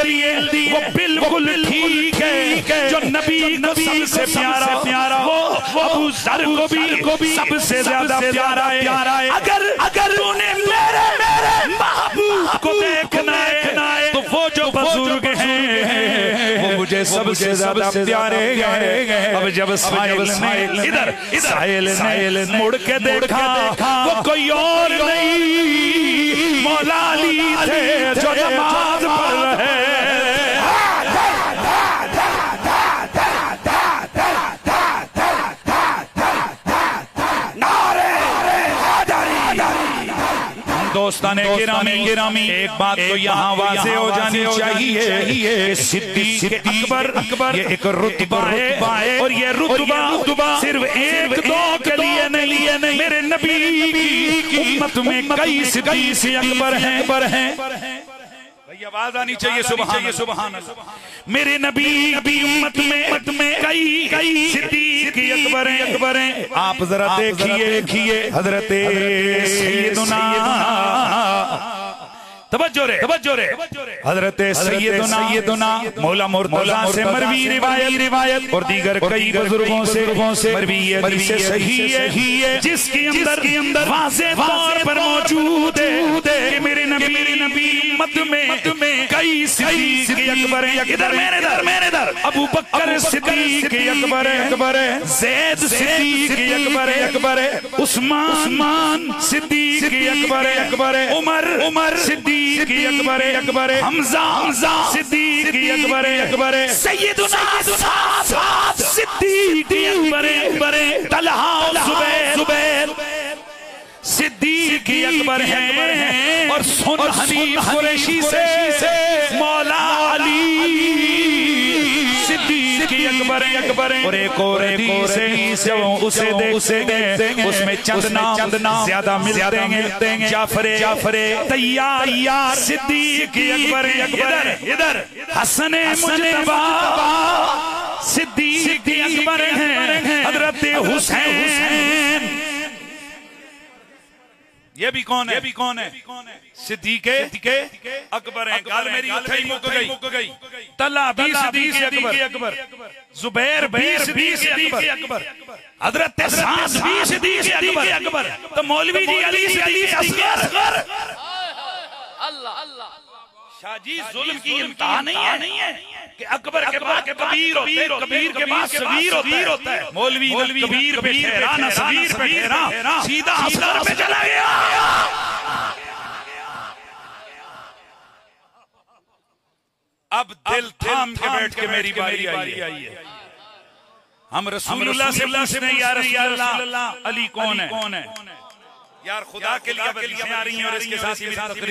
दी वो बिल्कुल ठीक है। जो नबी सबसे प्यारा हो अबू ज़र को भी सबसे ज्यादा प्यारा है। अगर तूने मेरे महबूब को देखना है तो वो जो बुजुर्ग हैं वो मुझे सबसे ज्यादा प्यारे हैं। अब जब साहिल ने मुड़ के देखा वो कोई और नहीं मौला अली थे जो नमाज पढ़ रहे। दोस्ताने गिरामी एक बात तो यहाँ वाज़े हो जानी चाहिए कि सिद्दीक़ अकबर ये एक रुतबा है और ये रुतबा सिर्फ एक दो के लिए नहीं, मेरे नबी की उम्मत में कई सिद्दीक़ अकबर हैं। आवाज आनी चाहिए सुभान अल्लाह। मेरे नबी की उम्मत में कई सिद्दीक़ अकबर हैं। आप जरा देखिए हजरत सैयदना तवज्जो रे हजरत सैयदना मौला मुर्तज़ा से मरवी रिवायत और दीगर कई बुजुर्गों से मरवी हदीस सही है जिसके अंदर वाज़ेह तौर पर मौजूद है कि मेरे नबी उम्मत में कई सिद्दीक़ अकबर हैं। इधर मेरे इधर अबू बकर सिद्दीक़ अकबर है, ज़ैद सिद्दीक़ अकबर है, उस्मान सिद्दीक़ अकबर है, उमर सिद्दीक़ अकबर है, हमजा सिद्दीक़ अकबर है, सैयदना साद सिद्दीक़ अकबर है, तलहा ज़ुबैर सिद्दीक़ अकबर हैं और हनीफ कुरैशी से मौला अली सिद्दीक़ अकबर हैं। और एक और से उसे देंगे उसमें चंद नाम ज्यादा मिलते हैं। जाफरे तैयार सिद्दीक़ अकबर इधर हसन मुजतबा सिद्दीक़ अकबर हैं, हज़रत हुसैन ये भी कौन है सिद्दीक़ अकबर है। गाल मेरी उठे ही मुक गई। तला भी सिद्दीक़ अकबर, ज़ुबैर भी सिद्दीक़ अकबर, हज़रत साद भी सिद्दीक़ अकबर, तो मौलवी जी अली सिद्दीक़ असग़र। अल्लाह शाहजी जुल्म की इंतहा नहीं है कि अकबर के बाद कबीर के बाद सगीर होता है। मौलवी कबीर पे ठहरा ना सगीर पे ठहरा, सीधा असग़र पे चला गया। अब दिल थाम के बैठ के मेरी बारी आई है। हम रसूलुल्लाह से पूछते हैं या रसूलल्लाह अली कौन है? यार खुदा के लिए बदलियां आ रही हैं और इसके साथ ही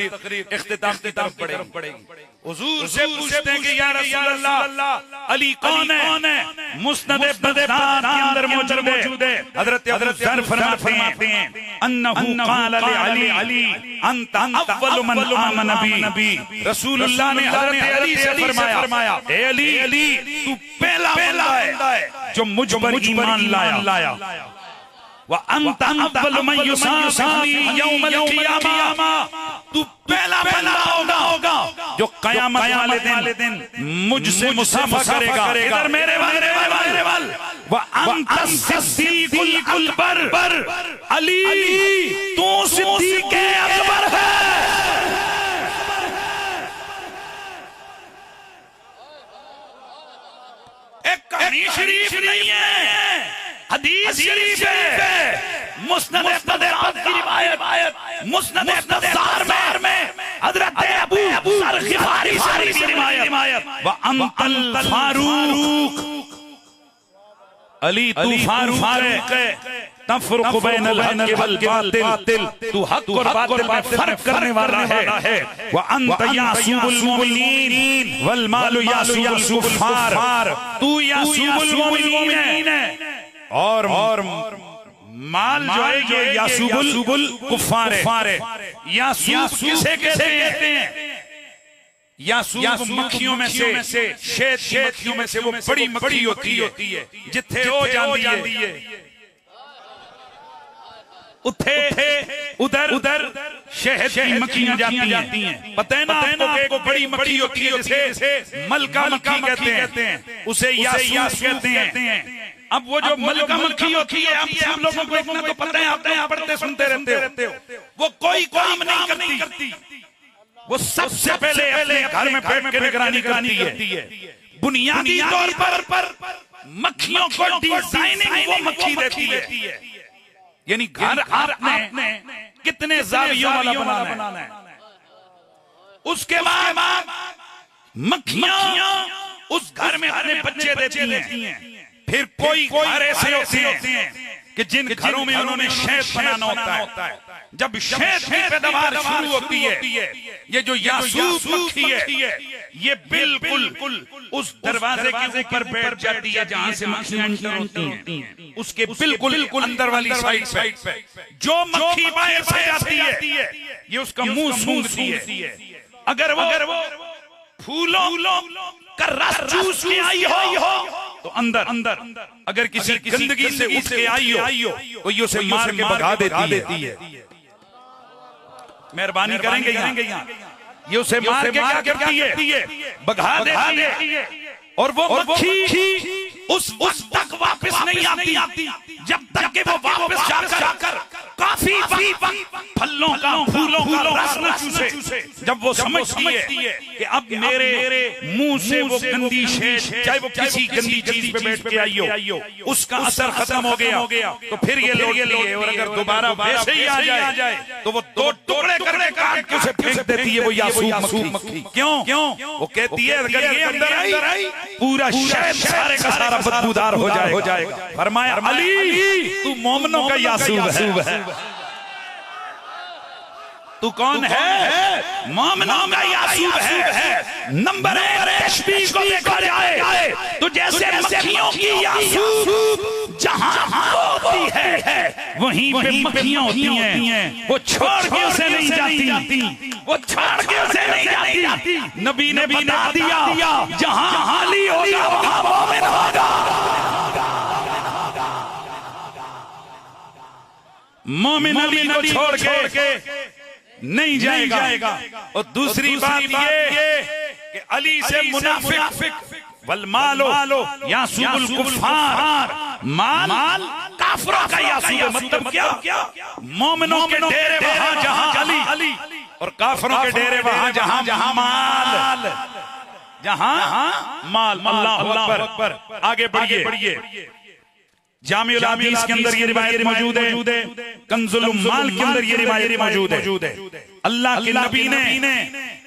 तकरीर इख्तिताम की तरफ बढ़ेगी। हुजूर से पूछते हैं कि या रसूलल्लाह अली कौन है? मुस्नद बग़दाद के अंदर मौजूद है। हज़रत ज़र फरमाते हैं अन्नहु क़ाल अली अंत अव्वल मन आमन बी। रसूलुल्लाह ने हज़रत अली से फरमाया ए अली तू पहला बंदा है जो मुझ पर ईमान लाया। वअंत अव्वल मन युसाफ़ी यौमल क़ियामा, तू पहला बंदा होगा जो कयामत वाले दिन मुझसे मुसाफा करेगा। इधर मेरे वाल व अंत सिद्दीकुल अकबर, अली तू सिद्दीक अकबर है। एक कहानी शरीफ नहीं है, हदीस शरीफ है। मुस्नद बदरात की रिवायत, मुस्नद बज़ार में हज़रत अबू ज़र ग़िफ़ारी की रिवायत। व अंतल फारूक, अली तू फारूक है, तफ़रुक़ बैनल हक़ वल बातिल, तू हक़ और बातिल में फर्क करने वाला है। व अंत यासूबुल मुमिनीन वल मालु यासूबुल कुफ़ार, तू यासूबुल मुमिनीन है और माल जो है ये यासूबुल कुफ़ार है। यासूब किसे कहते हैं? यासूब मक्खियों में से, शहद की मक्खियों में से वो बड़ी मक्खी होती है, जिथे हो जाती है उधर शहद की मक्खियां जाती हैं। पता है ना आपको, बड़ी मक्खी होती है जिसे मलका मक्खी कहते हैं, उसे यासूब कहते हैं। अब वो जो मलका मक्खी होती है, आप सब लोगों को इतना तो पता है, आप पढ़ते सुनते रहते हो, वो कोई काम नहीं करती, वो सबसे पहले घर में बैठ के निगरानी करती है। बुनियादी तौर पर मक्खियों को डिजाइनिंग वो मक्खी देती है, यानी घर आपने कितने ज़ावियों वाला बनाना है। उसके बाद मक्खियां उस घर में अपने बच्चे देती हैं। फिर कोई घर ऐसे होते हैं कि जिन घरों में उन्होंने शहद बनाना होता है। जब शहद की पैदावार शुरू होती है, ये जो यासूब मक्खी है ये बिल्कुल उस दरवाजे के ऊपर बैठ जाती है जहां से मक्खियां एंटर होती हैं, उसके बिल्कुल अंदर वाली साइड पे जो मक्खी बाहर से जाती है ये उसका मुंह सूंघती है। अगर वो फूलों का रस चूस के आई हो तो अंदर अगर किसी गंदगी से उठ के आई हो तो ये उसे मार के भगा देती है। मेहरबानी करेंगे यहाँ, ये उसे मार के क्या करती है? भगा देती है। और वो मक्खी उस तक वापस नहीं आती जब तक कि वो वापस जाकर काफी फलों का फूलों का रस न चूसे। जब वो समझती है कि अब मेरे मुंह से वो गंदी शहद, चाहे वो किसी गंदी चीज पे बैठ के आई हो, उसका असर खत्म हो गया, तो फिर ये लेती है। और अगर दोबारा वैसे ही आ जाए तो वो दो टुकड़े करके काट के उसे फेंक देती है, वो यासूब मक्खी। क्यों? वो कहती है अगर ये अंदर आई पूरा शहद सारे का सारा बदबूदार हो जाएगा। फरमाया अली तू मोमिनों का यासूब है। तू कौन है? मोमिनों का यासूब है। नंबर 1 तशबीह को देखा जाए तो जैसे मक्खियों की यासूब जहां होती है वहीं पे मक्खियां होती हैं, वो छोड़ के उसे नहीं जाती, वो छोड़ के उसे नहीं जाती। नबी ने बता दिया जहां अली होगा वहां मोमिन होगा। मोमिन अली को छोड़ के नहीं जाएगा। और दूसरी बात ये कि अली से मुनाफिक वल मालो यासूबुल कुफ़ार, माल काफिरों का यासूब। मतलब क्या? मोमिनों के डेरे वहां जहां अली और काफिरों के डेरे वहां जहां माल, अल्लाहु अकबर। आगे बढ़िए। जामिउल हदीस के अंदर ये रिवायत मौजूद है, कंजुल उम्माल के अंदर ये रिवायत मौजूद है। अल्लाह के नबी ने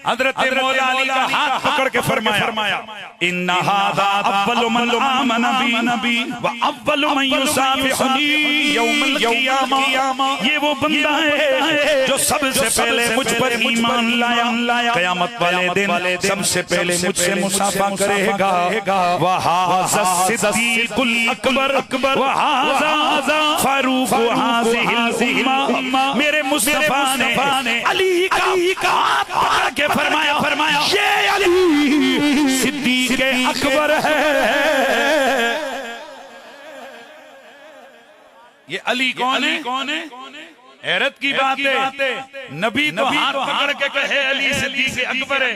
हजरत मौला अली का हाथ पकड़ के फरमाया इन्ना हादा अव्वलु मन आमन बी व अव्वलु मन युसाफिहुनी यौमल क़ियामा। ये वो बंदा है जो सबसे पहले मुझ पर ईमान लाया, क़यामत वाले दिन सबसे पहले मुझसे मुसाफा करेगा। व हाज़ा सिद्दीकुल अकबर व हाज़ा फारूक हाज़िहिल उम्मा। मेरे मुस्तफा ने अली का हाथ पकड़ के फरमाया ये अली सिद्दीक अकबर है। ये अली कौन है? हैरत की बात है, नबी तो हाथ पकड़ के कहे अली सिद्दीक अकबर है।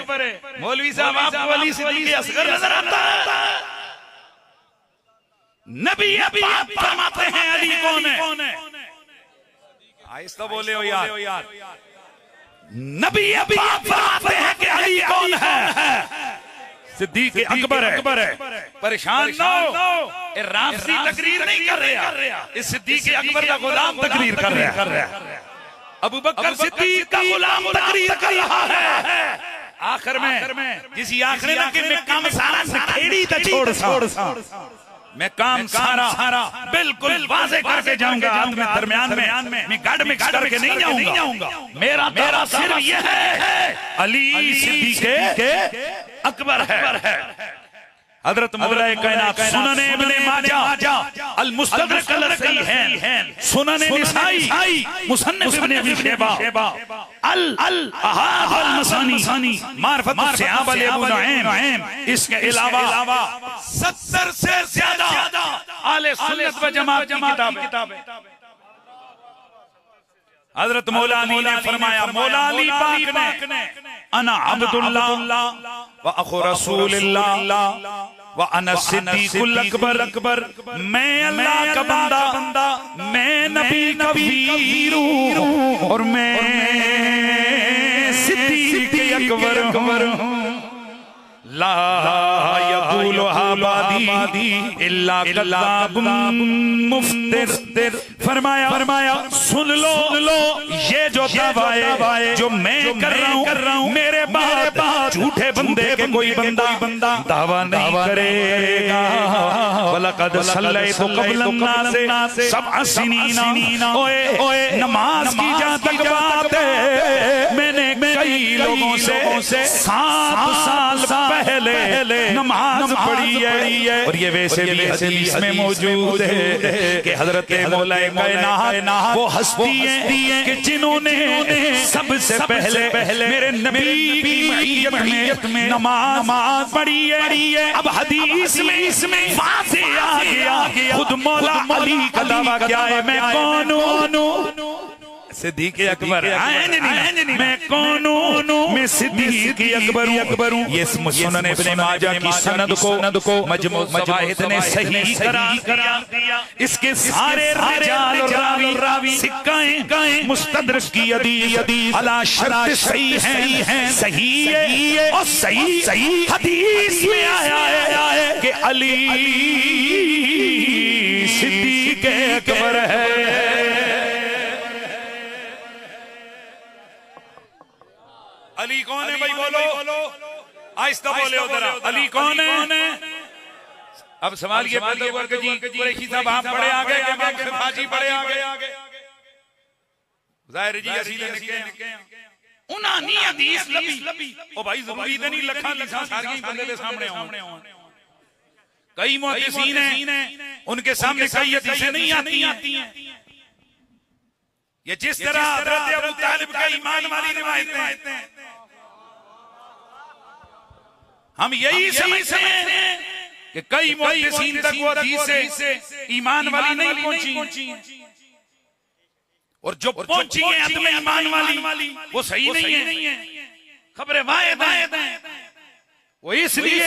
मौलवी साहब आपको अली सिद्दीक असगर नजर आता है? नबी अभी आप फरमाते हैं अली कौन है? आहिस्ता बोले हो यार। नबी अभी आप फरमाते हैं कि अली कौन है? सिद्दीक अकबर है। परेशान ना हो, राफसी तकरीर नहीं कर रहा, इस सिद्दीक अकबर का गुलाम तकरीर कर रहा है। अबू बकर सिद्दीक का गुलाम तकरीर कर रहा है। आखिर में किसी आखिर ना कि मैं काम सारा नखेड़ी तो छोड़ सा मैं काम सारा बिल्कुल वाज़े करके जाऊंगा। में दरमियान में मैं गढ़ में करके नहीं जाऊंगा। मेरा सिर्फ यह है अली सिद्दीक अकबर है। हजरत मौला कायनात सुनने इब्ने माजा अल मुस्तदरक अल सहीहैन, सुनने निसाई मुसन्निफ इब्ने अबी शैबा अल अहाद अल मसानी मारिफत सहाबा अबू नुऐम, इसके अलावा 70 से ज्यादा आले सुन्नत व जमात की किताबें। हजरत मौला अली ने फरमाया, मौला अली पाक ने अना अब्दुल्लाह व अखु रसूलिल्लाह व अना सिद्दीकुल अकबर, मैं अल्लाह का बंदा, मैं नबी का वीर हूं और मैं सिद्दीक अकबर हूं। ला यक़ूलु आबादी इल्ला कल्लाबुम मुफ्तिर। फरमाया सुन लो ये जो दावा जो मैं कर रहा हूँ, मेरे बाद झूठे बंदे के कोई बंदा दावा नहीं करेगा। वलक़द सल्लैतु क़ब्लन से सबअ सिनीना, ओए नमाज की जहाँ तक बात है, मैंने कई लोगों से 7 साल पहले नमाज पढ़ी है। और ये वैसे भी हदीस में मौजूद है कि हजरत मौला कायनात वो हस्ती है कि जिन्होंने सबसे पहले मेरे नबी की मईयत में नमाज पढ़ी है। अब हदीस में इसमें वाज़ेह आ गया, खुद मौला अली का दावा क्या है, मैं कौन हूं? सिद्दीक अकबर। मैं कौन हूं? मैं सिद्दीक अकबर हूं। ये सुनन इब्ने माजा की सनद को मजमू मवाहिद ने सही करा दिया। इसके सारे रिजाल और रावी सिक्काएं मुस्तदरक की हदीस अला शर्त सही है और सही हदीस में आया है कि अली सिद्दीक अकबर है। अली कौन है भाई? बोलो, आहिस्ता बोले उधर। अली कौन है? अब सवाल ये पैदा हुआ कि जी कुरैशी साहब आप बड़े आ गए, इमाम खिफाजी बड़े आ गए। ज़ाहिर जी असीले निके उना नी हदीस लबी ओ भाई ज़रूरी नहीं लखा लिखा सारी बंदे के सामने आउं। कई मुहद्दिसीन हैं, उनके सामने कई हदीसें नहीं आती हैं। ये जिस तरह हज़रत अबू तालिब का ईमान वाली रिवायतें हैं, हम यही समझते हैं कि कई मुहद्दिसीन तक वो हदीस से ईमान वाली नहीं पहुंची, और जो पहुंची है अदम ईमान वाली वो सही नहीं है। खबरें वाहिद हैं वो इसलिए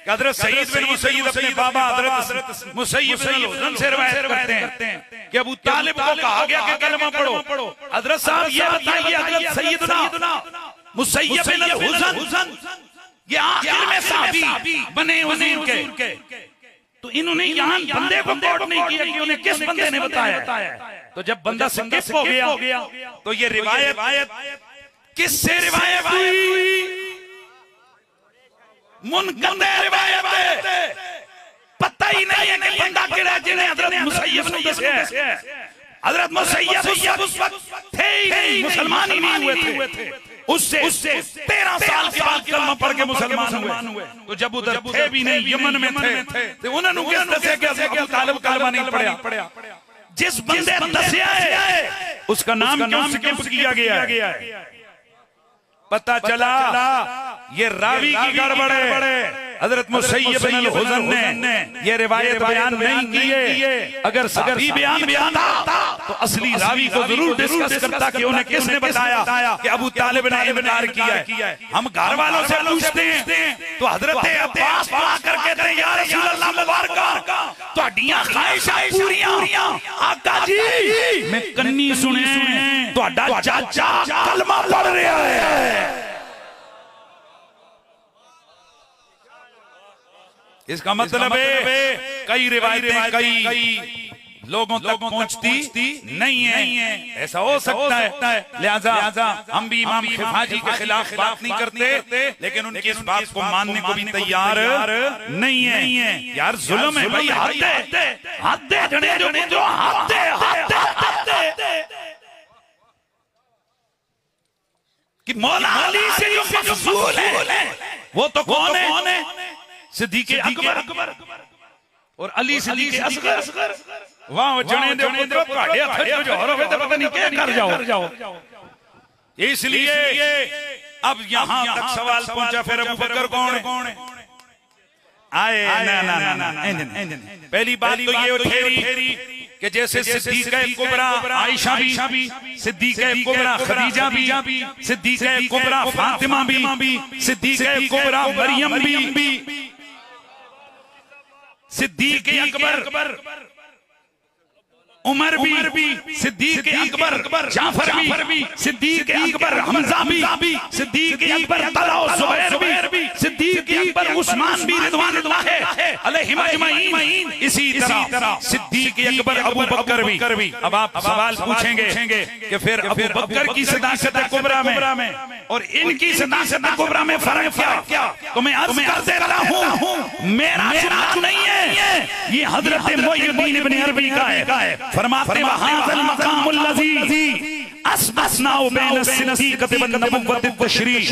हज़रत सईद बिन मुसय्यब अपने बाबा हज़रत मुसय्यब बिन हुज़न से रिवायत करते हैं कि अबू तालिब को कहा गया कि कलमा पढ़ो। हज़रत साहब ये बताइए, हज़रत सैयदना मुसय्यब बिन हुज़न ये आखिर में सहाबी बने हुजूर के, तो इन्होंने यहाँ बंदे को कोट नहीं किया कि उन्हें किस बंदे ने बताया। तो जब बंदा स्किप हो गया तो ये रिवायत किससे रिवायत हुई? मुनक़ते रिवायत। पता ही नहीं है कि बंदा केड़ा जिन्हें हज़रत मुसय्यब ने दस्या। हज़रत मुसय्यब उस वक्त थे ही नहीं, मुसलमान ही नहीं हुए थे। उससे 13 साल के बाद कलमा पढ़ के मुसलमान हुए। तो जब उधर थे भी नहीं, यमन में थे, तो उन्होंने किस दस्या कि अबू तालिब कलमा नहीं पढ़ा। जिस बंदे दस्या है उसका नाम क्यों स्किप किया गया है? पता चला ये रावी की गड़बड़ है। हजरत मुसय्यब बिन अल-हुज़न ने ये रिवायत बयान नहीं की है। अगर सही बयान आता तो असली रावी को जरूर डिस्कस करता कि उन्हें किसने बताया कि अबू तालिब ने इनकार किया है। हम घर वालों से पूछते हैं तो हजरत अब्बास पढ़ा कर कहते हैं या रसूल अल्लाह मुबारक ਤੁਹਾਡੀਆਂ ख्वाहिशां पूरियां आका जी मैं कन्नी सुने ਤੁਹਾਡਾ चाचा कलमा पढ़ रहा है। इसका मतलब है कई रिवायतें कई लोगों तक पहुंचती नहीं है। ऐसा हो सकता है, लिहाजा हम भी इमाम खिफाजी के खिलाफ बात नहीं करते, लेकिन उनकी इस बात को मानने को भी तैयार नहीं है। यार जुल्म है भाई, हद कि मौला अली से जो मफसूल है वो तो कौन है? सिद्दीक़ अकबर और अली सिद्दीक़ असगर। वहां जने दे कुदरत काढ़े हथ जो हो रहे थे, पता नहीं क्या कर जाओ। इसलिए अब यहां तक सवाल पहुंचा फिर अबू बकर कौन है? आए ना। पहली बात तो ये उठेरी कि जैसे सिद्दीक़ कुबरा आयशा भी, सिद्दीक़ कुबरा खदीजा भी, सिद्दीक़ कुबरा फातिमा भी, सिद्दीक़ कुबरा मरियम भी, सिद्दीक़ अकबर उमर भी, सिद्दीक़ अकबर जाफर भी, सिद्दीक़ अकबर हमजा भी, सिद्दीक़ अकबर तलहा और ज़ुबैर भी, सिद्दीक़ अकबर उस्मान भी रिज़वानुल्लाह अलैहिम अजमईन। इसी तरह सिद्दीक़ अकबर अबू बकर भी। अब आप सवाल पूछेंगे कि फिर अबू बकर की सदाक़त कुबरा में और इनकी सदाक़त कुबरा में फर्क क्या? तो मैं अर्ज़ करते रहा हूं, मेरा चुनाव नहीं है, ये हज़रत मुइनुद्दीन इब्न अरबी का है। फरमाते वहाज़ल मक़ामुल लज़ी अस्बसनाउ बैन सिद्दीक़त व नबुव्वत तशरीह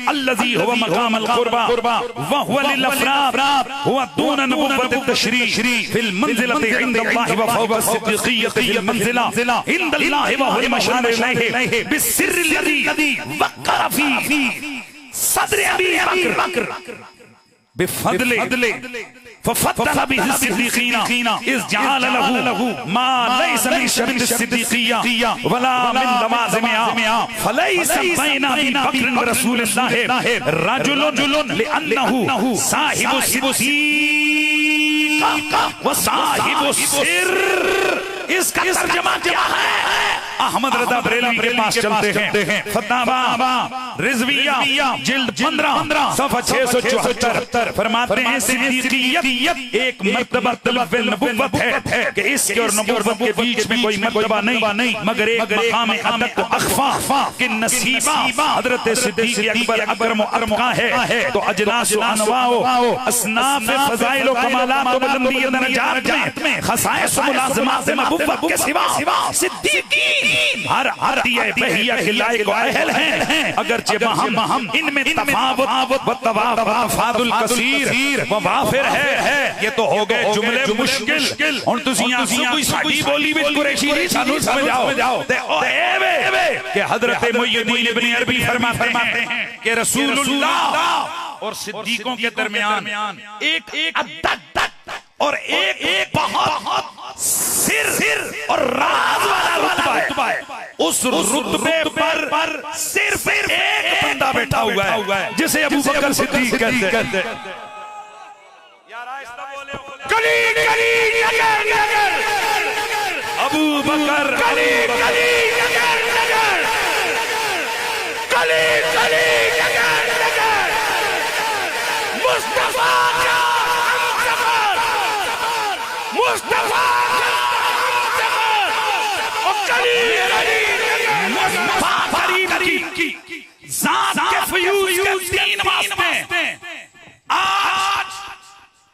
अल्लज़ी हुवा मक़ामुल क़ुर्बा व हुवा लिल अफ़राद हुवा दून नबुव्वत तशरीह फिल मंज़िलति इंदल्लाहि व फ़ौक़ सिद्दीक़िय्यति फिल मंज़िला इंदल्लाहि व हुवा मशार इलैहि बिस्सिर्रिल्लज़ी वक़्क़र फ़ी सद्र अबी बकर बिफ़ज़ले फफ़द्दल बिहि सिद्दीक़ीना इज़ जअल लहू मा लैस मिन शर्त सिद्दीक़िय्या वला मिन लवाज़िमिहा फलैस बैना अबी बकर व रसूलिल्लाह रजुलुन लिअन्नहु साहिबु सिद्दीक़ व साहिबु सिर्र। इसका तर्जुमा क्या है? अहमद रज़ा बरेलवी के पास चलते हैं। फतावा रिज़विया जिल्द 15 सफ़ा 674 फरमाते हैं सिद्दीक़ियत एक मर्तबा तलब नबुव्वत है कि इसके और नबुव्वत के बीच में कोई मर्तबा नहीं, मगर एक मकाम अदक अख़फ़ा के नसीबा हज़रत सिद्दीक़ अकबर अकरम अरका है। तो अजनास व अनवाओ असनाफ़ फ़ज़ाइल व कमालात व बुलंदी दरजात में ख़साइस व मुलाज़मात नबुव्वत के सिवा सिद्दीक़ीन हर दिए बहिया के लायक अहल हैं, अगरचे हम इनमें तफावुत व तवाफादुल कसीर व वाफिर है। ये तो हो गए जुमले मुश्किल। और तुसियां कोई साडी बोली विच कुरैशी नहीं सानू समझाओ ते ओ एवे कि हजरत मुइनुद्दीन इब्न अरबी फरमाते हैं कि रसूलुल्लाह और सिद्दीकों के दरमियान एक अदद और एक बहुत सिर और राज वाला रुतबा है। उस रुतबे पर सिर्फ एक बंदा बैठा हुआ है जिसे अबू बकर सिद्दीक कहते हैं। अबू बकर मुस्तफा की ज़ात के फ़यूज़ के 3 वास्ते आज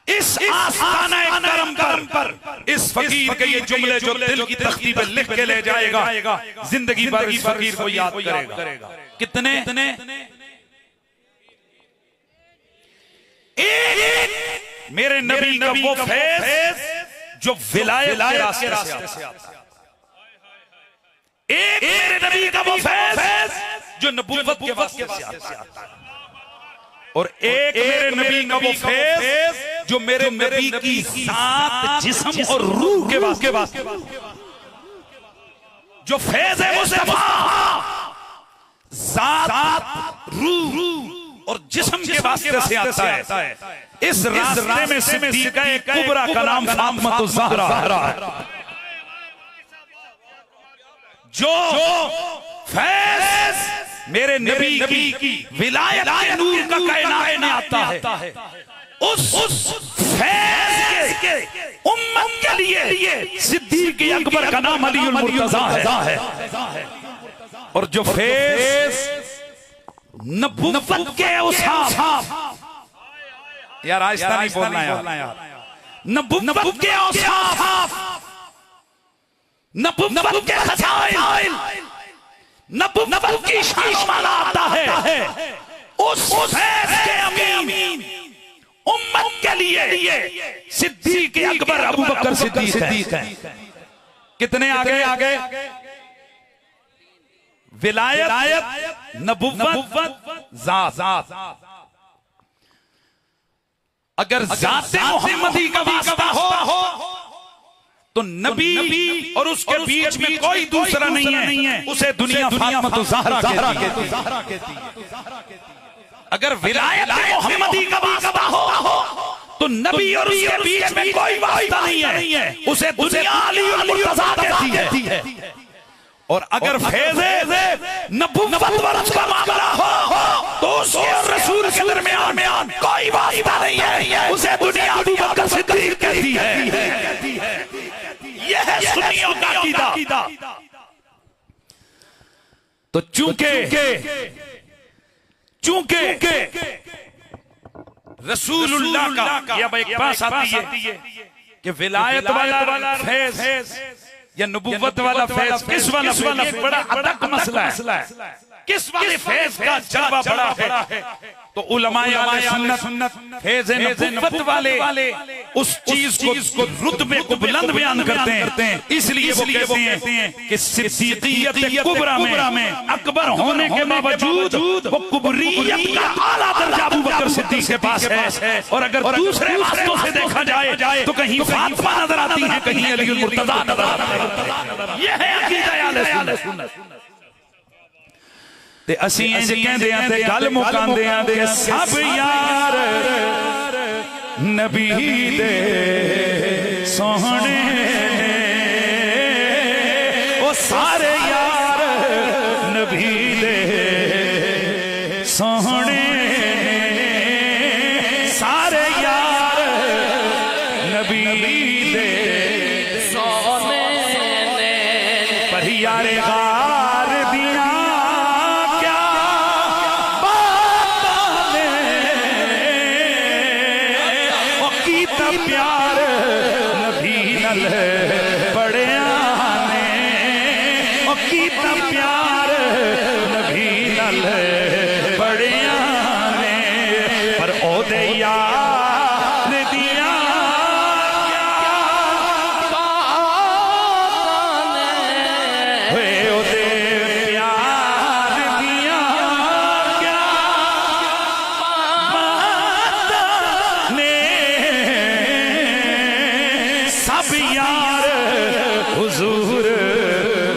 इस आस्ताना करम पर इस फकीर के ये जुमले जो दिल की तख्ती पे लिख के ले जाएगा, जिंदगी भर इस फकीर को याद करेगा। कितने एक मेरे नबी का वो फैज़ जो विलायत के रास्ते से आता है, एक मेरे नबी का वो फैज़ जो नबूवत के वास्ते से आता है। और एक मेरे नबी का वो फैज जो मेरे नबी की जात, जिस्म और रूह के वास्ते, जो फैज है मुस्तफा जात, रूह और जिस्म के वास्ते से आता है। इस रास्ते में सिद्दीक़ा कुबरा का नाम फातिमा ज़हरा है। जो फैज मेरे नबी की विलायत के नूर का कायनात में आता है, उस फैज के उम्मत के लिए सिद्दीक़ अकबर का नाम अलीउल मुर्तज़ा है। और जो फैज नबुव्वत के औसाफ, यार आहिस्ता नहीं बोलना यार, नबुव्वत के औसाफ, नबुव्वत के खज़ाइल, नबुव्वत की शान आता है, उस फैज के अमीन उम्मत के लिए सिद्दीक़ अकबर अबू बकर सिद्दीक़ है। कितने आगे विलायत, नबुव्वत, जात। अगर जाते मोहम्मदी का वास्ता हो तो नबी और उसके बीच में कोई दूसरा नहीं है, उसे दुनिया फातिमा ज़हरा कहती है। अगर विलायत मोहम्मदी का वास्ता हो तो नबी और उसके बीच में कोई वास्ता नहीं है, उसे दुनिया अलीउल मुर्तज़ा कहती है। और अगर फैज़ नबुव्वत वरस का मामला हो तो उसके और रसूल के दरमियान कोई वास्ता नहीं है, उसे दुनिया अबू बकर सिद्दीक़ कहती है। यह है सुन्नियों का अकीदा। तो चूंकि रसूलुल्लाह का यह एक बात आती है कि विलायत वाला फैज़ या नबुव्वत वाला फैज़ किस वाला बड़ा अदक मसला है, किस वाले फैज़ का जलवा बड़ा है। तो उलमाए सुन्नत फैज़ नबुव्वत वाले उस चीज को रुतबे को बुलंद बयान करते हैं, इसलिए वो कहते हैं कि सिद्दीक़ियत कुबरा में अकबर होने के बावजूद वो कुबरियत का आला दर्जा अबू बकर सिद्दीक़ के पास है। और अगर दूसरे रास्तों से देखा जाए तो कहीं फातिमा नजर आती है, कहीं अलीउल मुर्तज़ा नजर आता है। यह है अकीदा अहले सुन्नत। ते असी इंज कहंदे आं ते गल मुकांदे आं ते सब यार नबी दे सोहणे, ओ सारे यार नबी दे सोहणे, सारे यार नबी दे सोहणे, पर यारे गार दिया प्यार नबी नल बड़िया ने, ओ कीता प्यार नबी नल बड़िया ने, पर ओदे यार दिया ओदे प्यार दिया क्या ने, सब यार हुजूर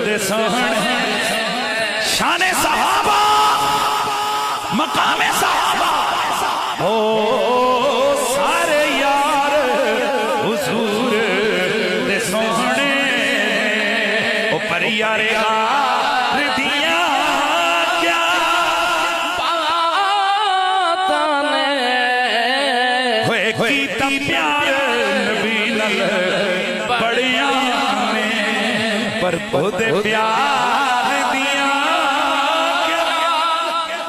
दे सोहणे। शाने सहाबा, मकामे सहाबा, ओ सारे यार हुजूर दे सोहणे, ओ पर यारे यार दिया क्या बात ने, होए कीता प्यार नबी नल बड़िया ने, पर ओदे प्यार दिया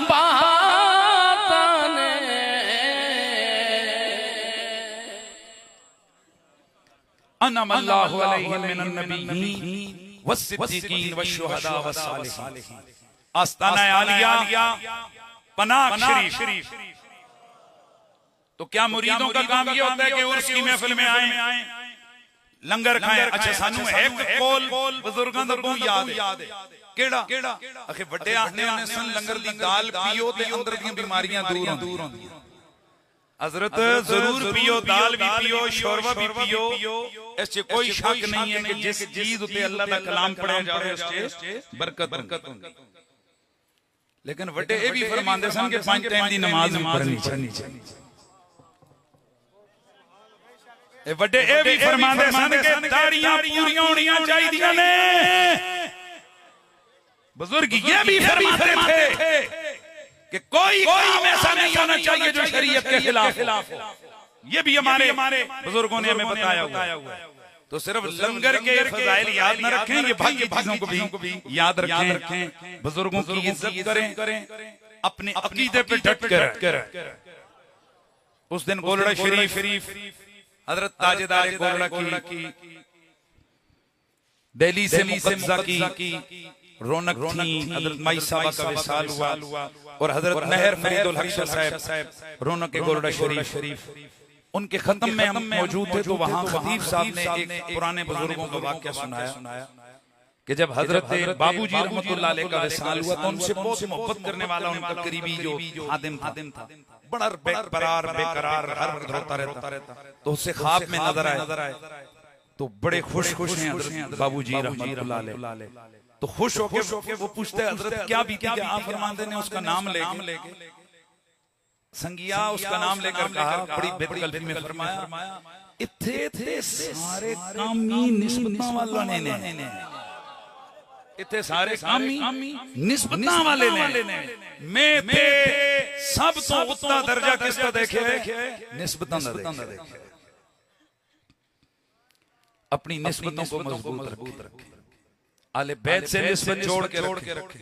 बात ने। अनमल्लाहु अलैहिम मिनन नबिय्यीन वस्सिद्दीकीन वश्शुहदा वस्सालिहीन। आस्ताना आलिया पनाह शरीफ। तो क्या मुरीदों का काम ये होता है कि उर्स की महफिल में आए, लंगर खाएं? अच्छा, सानू एक कौल बुजुर्गां दा बहुत याद है, केड़ा आखे वड्डे आखने ने सन लंगर दी दाल पियो ते अंदर दी बीमारियां दूर होंदियां। हजरत जरूर पियो, दाल भी पियो, शोरबा भी पियो, इससे कोई शक नहीं है कि जिस चीज उते अल्लाह दा कलाम पढ़या जावे उससे बरकत होंदी। लेकिन वड्डे ये भी फरमांदे सन कि 5 टाइम दी नमाज पढ़नी चाहिए। वड्डे ये भी फरमांदे सन कि दाढ़ियां पूरी होणियां चाहिदियां ने। बुजुर्ग ये भी फरमाते थे कि कोई काम ऐसा नहीं होना चाहिए जो शरीयत के खिलाफ हो। ये भी हमारे बुजुर्गों ने हमें बताया हुआ है। तो सिर्फ लंगर के फजाइल याद न रखें, ये बाकी चीजों को भी याद रखें। बुजुर्गों की इज्जत करें, अपने अकीदे पे डट कर। उस दिन गोलड़ा शरीफ हजरत ताजेदार गोलड़ा की दिल्ली से मुकद्दसा की रौनक थी। हजरत माई साहबा का विसाल हुआ और हजरत मेहर फरीदुल हक साहब रौनक के गोलड़ा शरीफ उनके खत्म में हम मौजूद थे। तो वहां खतीब साहब ने एक पुराने बुजुर्गों का वाकया सुनाया कि जब हजरत बाबूजी रहमतुल्लाह अलैह का विसाल हुआ तो उनसे बहुत मोहब्बत करने वाला उनका करीबी जो खादिम था, बड़ा बेकरार हर वक्त रोता रहता। तो उससे ख्वाब में नजर आए तो बड़े खुश हैं हजरत बाबूजी रहमतुल्लाह अलैह। तो खुश होके वो पूछते हैं हजरत क्या बीती? आप फरमाते ने उसका नाम लेके संगिया उसका नाम लेकर कहा, बड़ी बेदकल्फी में फरमाया इत्थे थे सारे कामी निस्बतां वालों ने, इत्थे सारे कामी निस्बतां वाले ने, मैं थे सब तो उतना दर्जा किसका देखे निस्बतां दा देखे। अपनी निस्बतों को मजबूत रखे, आले बैत से निस्बत जोड़ के रखे,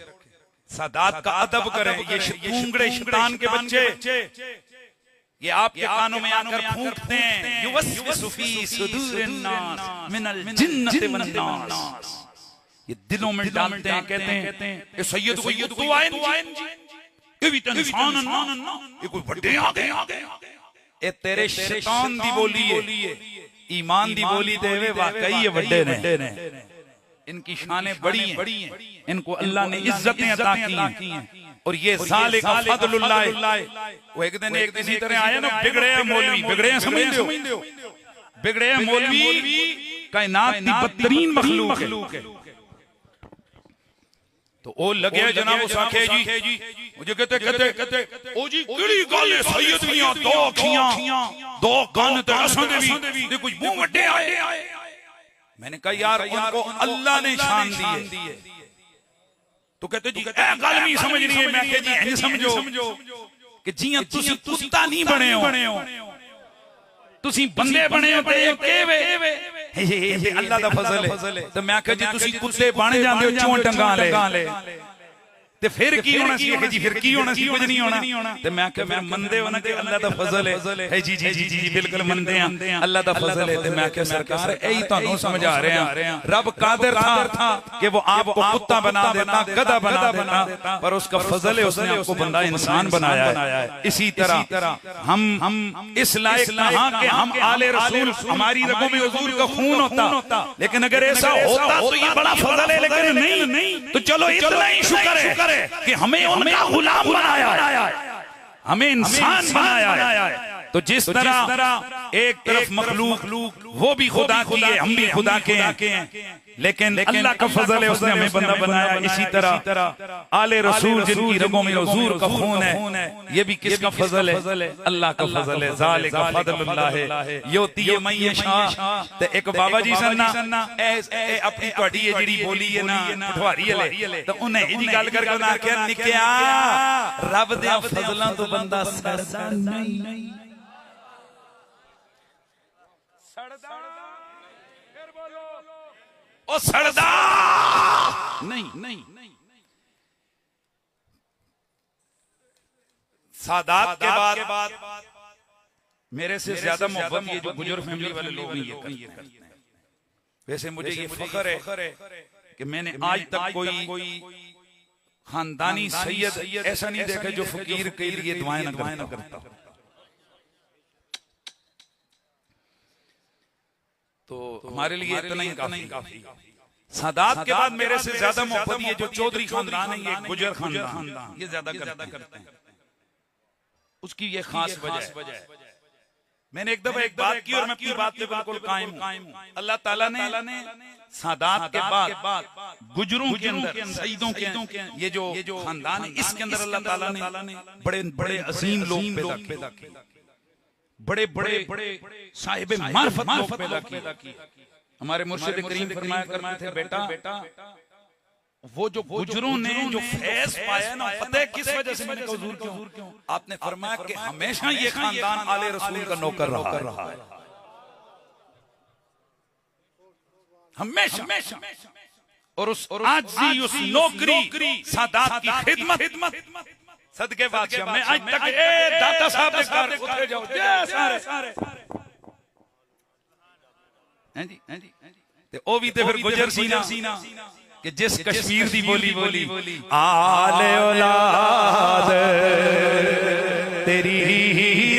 सादात का अदब करें। ये शूंगड़े शैतान के बच्चे ये आपके कानों में आकर फूंकते हैं, युवस्विसु फी सुदूरिन नास मिनल जिन्नति वन नास, ये दिलों में डालते हैं, कहते हैं ये सैयद तो आए जी, ये भी इंसान ना, ये कोई बड़े आ गए, ये तेरे शैतान दी बोली है, ईमान दी बोली देवे वाकई ये बड़े ने। इनकी शानें बड़ी हैं, इनको अल्लाह ने इज्जतें अता की हैं और ये ज़ालिका फ़ज़लुल्लाह। वो एक दिन इसी तरह आया ना, बिगड़े मौलवी, बिगड़े समझ लो, बिगड़े मौलवी कायनात की बदतरीन मखलूक है। तो ओ लगे जनाब उस आखे जी मुझे कहते ओ जी किड़ी गल सैयद दियां दो अखियां दो कान ते असां दे भी कुछ मुंह वड्डे आए। मैंने कहा यार उनको अल्लाह ने शान दी है। तो कहते जी ए गल नहीं समझनी है। मैं कह जी नहीं समझो कि जियां तुसी कुत्ता नहीं बने हो, तुसी बंदे बने हो ते केवे अल्लाह दा फजल है। तो मैं कह जी तुसी कुत्ते बन जांदे हो चों टंगा ले ते फिर की होना सी? जी फिर की होना सी? कुछ नहीं होना। ते मैं कह फिर मंदे हो ना कि अल्लाह दा फजल है। जी जी जी जी बिल्कुल मंदे हैं, अल्लाह दा फजल है। ते मैं कह सरकार यही तुहानू समझा रहे हैं, रब कादिर था कि वो आपको कुत्ता बना देता, गधा बना देता, पर उसका फजल है उसने आपको बंदा इंसान बनाया है। इसी तरह हम इस लायक कहां कि हम आले रसूल, हमारी रगों में हुजूर का खून होता, लेकिन अगर ऐसा होता तो ये बड़ा फजल है। लेकिन नहीं, तो चलो इतना ही शुक्र है कि हमें उनका गुलाम बनाया, हमें इंसान बनाया है। तो जिस तरह एक तरफ मखलूक वो भी खुदा की है, हम भी खुदा के हैं, लेकिन अल्लाह का फजल है उसने हमें बंदा बनाया। इसी तरह आले रसूल जिनकी रगों में हुजूर का खून है, ये भी किसका फजल है? अल्लाह का फजल है। ज़ालिका फ़ज़लुल्लाह युती मन यशा। ते एक बाबा जी सन्ना अपनी ਤੁਹਾਡੀ ਇਹ ਜਿਹੜੀ ਬੋਲੀ ਹੈ ਨਾ ਪਠਵਾਰੀ ਵਾਲੇ, ਤਾਂ ਉਹਨੇ ਇਹ ਜੀ ਗੱਲ ਕਰਕੇ ਉਹਨਾਂ ਆਖਿਆ ਨਿਕਿਆ ਰੱਬ ਦੇ ਫਜ਼ਲਾਂ ਤੋਂ ਬੰਦਾ ਸੜਦਾ ਨਹੀਂ, सड़दा फिर बोलो ओ सड़दा नहीं। सादात के बाद मेरे से ज्यादा मोहब्बत ये जो गुजर फैमिली वाले लोग ये करते हैं। वैसे मुझे ये फख्र है कि मैंने आज तक कोई खानदानी सैयद ऐसा नहीं देखा जो फकीर के लिए दुआएं न करता। तो हमारे लिए इतना ही काफी। सादात के बाद मेरे से ज्यादा मोहब्बत ये जो चौधरी खानदान है, ये गुजर खानदान, ये ज्यादा करते हैं। उसकी ये खास वजह है। मैंने एक दफा एक बात की और मैं अपनी बात पे बिल्कुल कायम हूं। अल्लाह ताला ने सादात के बाद गुजरों के अंदर, सईदों के ये जो खानदान है, इसके अंदर अल्लाह ताला ने बड़े बड़े अजीम लोग पैदा किए, बड़े बड़े साहिब मार्फत लोग पैदा किए। हमारे मुर्शिद करीम फरमाया करते थे, बेटा वो जो गुजरों ने जो फैज पाया ना, पता है किस वजह से? मैंने कहा हुजूर क्यों? आपने फरमाया कि हमेशा ये खानदान आले रसूल का नौकर रहा है, हमेशा। और उस नौकरी सादात की खिदमत सदके बादशाह में आज तक दाता साहब ने कार उठे जाओ सारे हैं जी ते ओ भी ते फिर गुजर सीना कि जिस कश्मीर दी बोली आले औलाद तेरी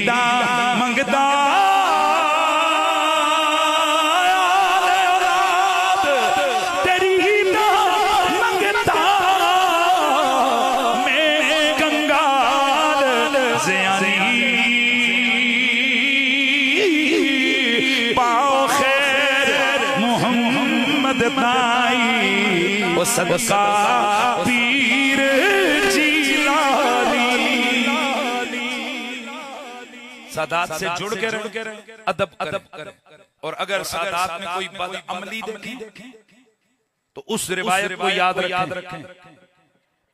दा मंगदा, आले औलाद तेरी दा मंगदा, मैं कंगाल ज़ियानी पाओ खैर मोहम्मद ताई ओ सदका पीर जीलानी। सादात से जुड़ के रहे, अदब करें। और अगर सादात में कोई बदअमली देखें तो उस रिवायत को याद रखें,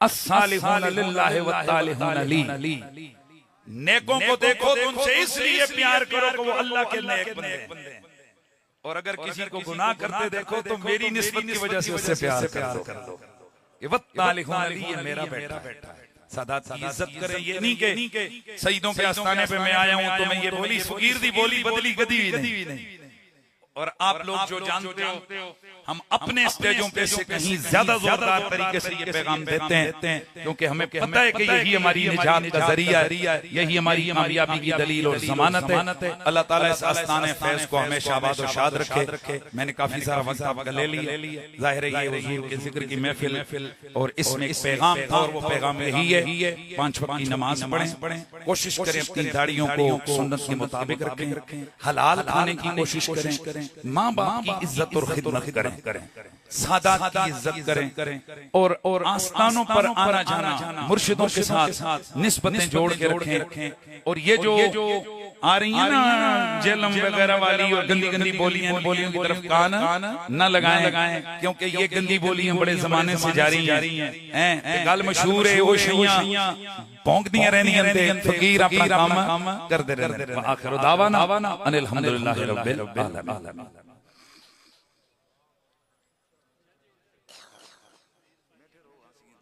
अस्सालिहून लिल्लाहि वत्तालिहून ली। नेकों को देखो तो उनसे इसलिए प्यार करो कि वो अल्लाह के नेक बंदे हैं, और अगर किसी को गुनाह करते देखो तो मेरी निस्बत की वजह से उससे प्यार कर दो। ये वत्तालिहून ली, ये मेरा बेटा है। सादात की इज्जत करें, ये नहीं के सईदों के आस्थाने पे मैं आया हूं तो मैं ये बोली फकीर दी बोली बदली कभी भी नहीं। और आप लोग जो जानते हो, हम अपने स्टेजों पे से कहीं ज्यादा जोरदार तरीके से ये पैगाम देते हैं, क्योंकि हमें पता है कि यही हमारी निजात का जरिया है, यही हमारी कामयाबी की दलील और जमानत है। अल्लाह ताला इस आस्ताने फैज को हमेशा आबाद और शाद रखे। मैंने काफी सारा वक्त आपका ले लिया, जाहिर है ये हुजूर के जिक्र की महफिल और इसमें एक पैगाम था, और वो पैगाम यही है 5 वक्त की नमाज पढ़ें, कोशिश करें अपनी दाढ़ियों को सुन्नत के मुताबिक रखें, हलाल खाने की कोशिश करें, माँ बाप की इज्जत और खिदमत करें, सादात की इज्जत करें, और आस्थानों पर आना जाना मुर्शिदों के साथ निस्बतें जोड़ के रखें। और ये जो आ रही है ना जेलम वगैरह वाली और गंदी बोलियों की तरफ कान न लगाएं, क्योंकि ये गंदी बोलियां बड़े जमाने से जारी हैं। गल मशहूर है, वो शैयां भौंकदियां रहंदियां, फकीर अपना काम करदे रहंदे। आखिर दावाना अनिल हम्दुलिल्लाहि रब्बिल आलमीन।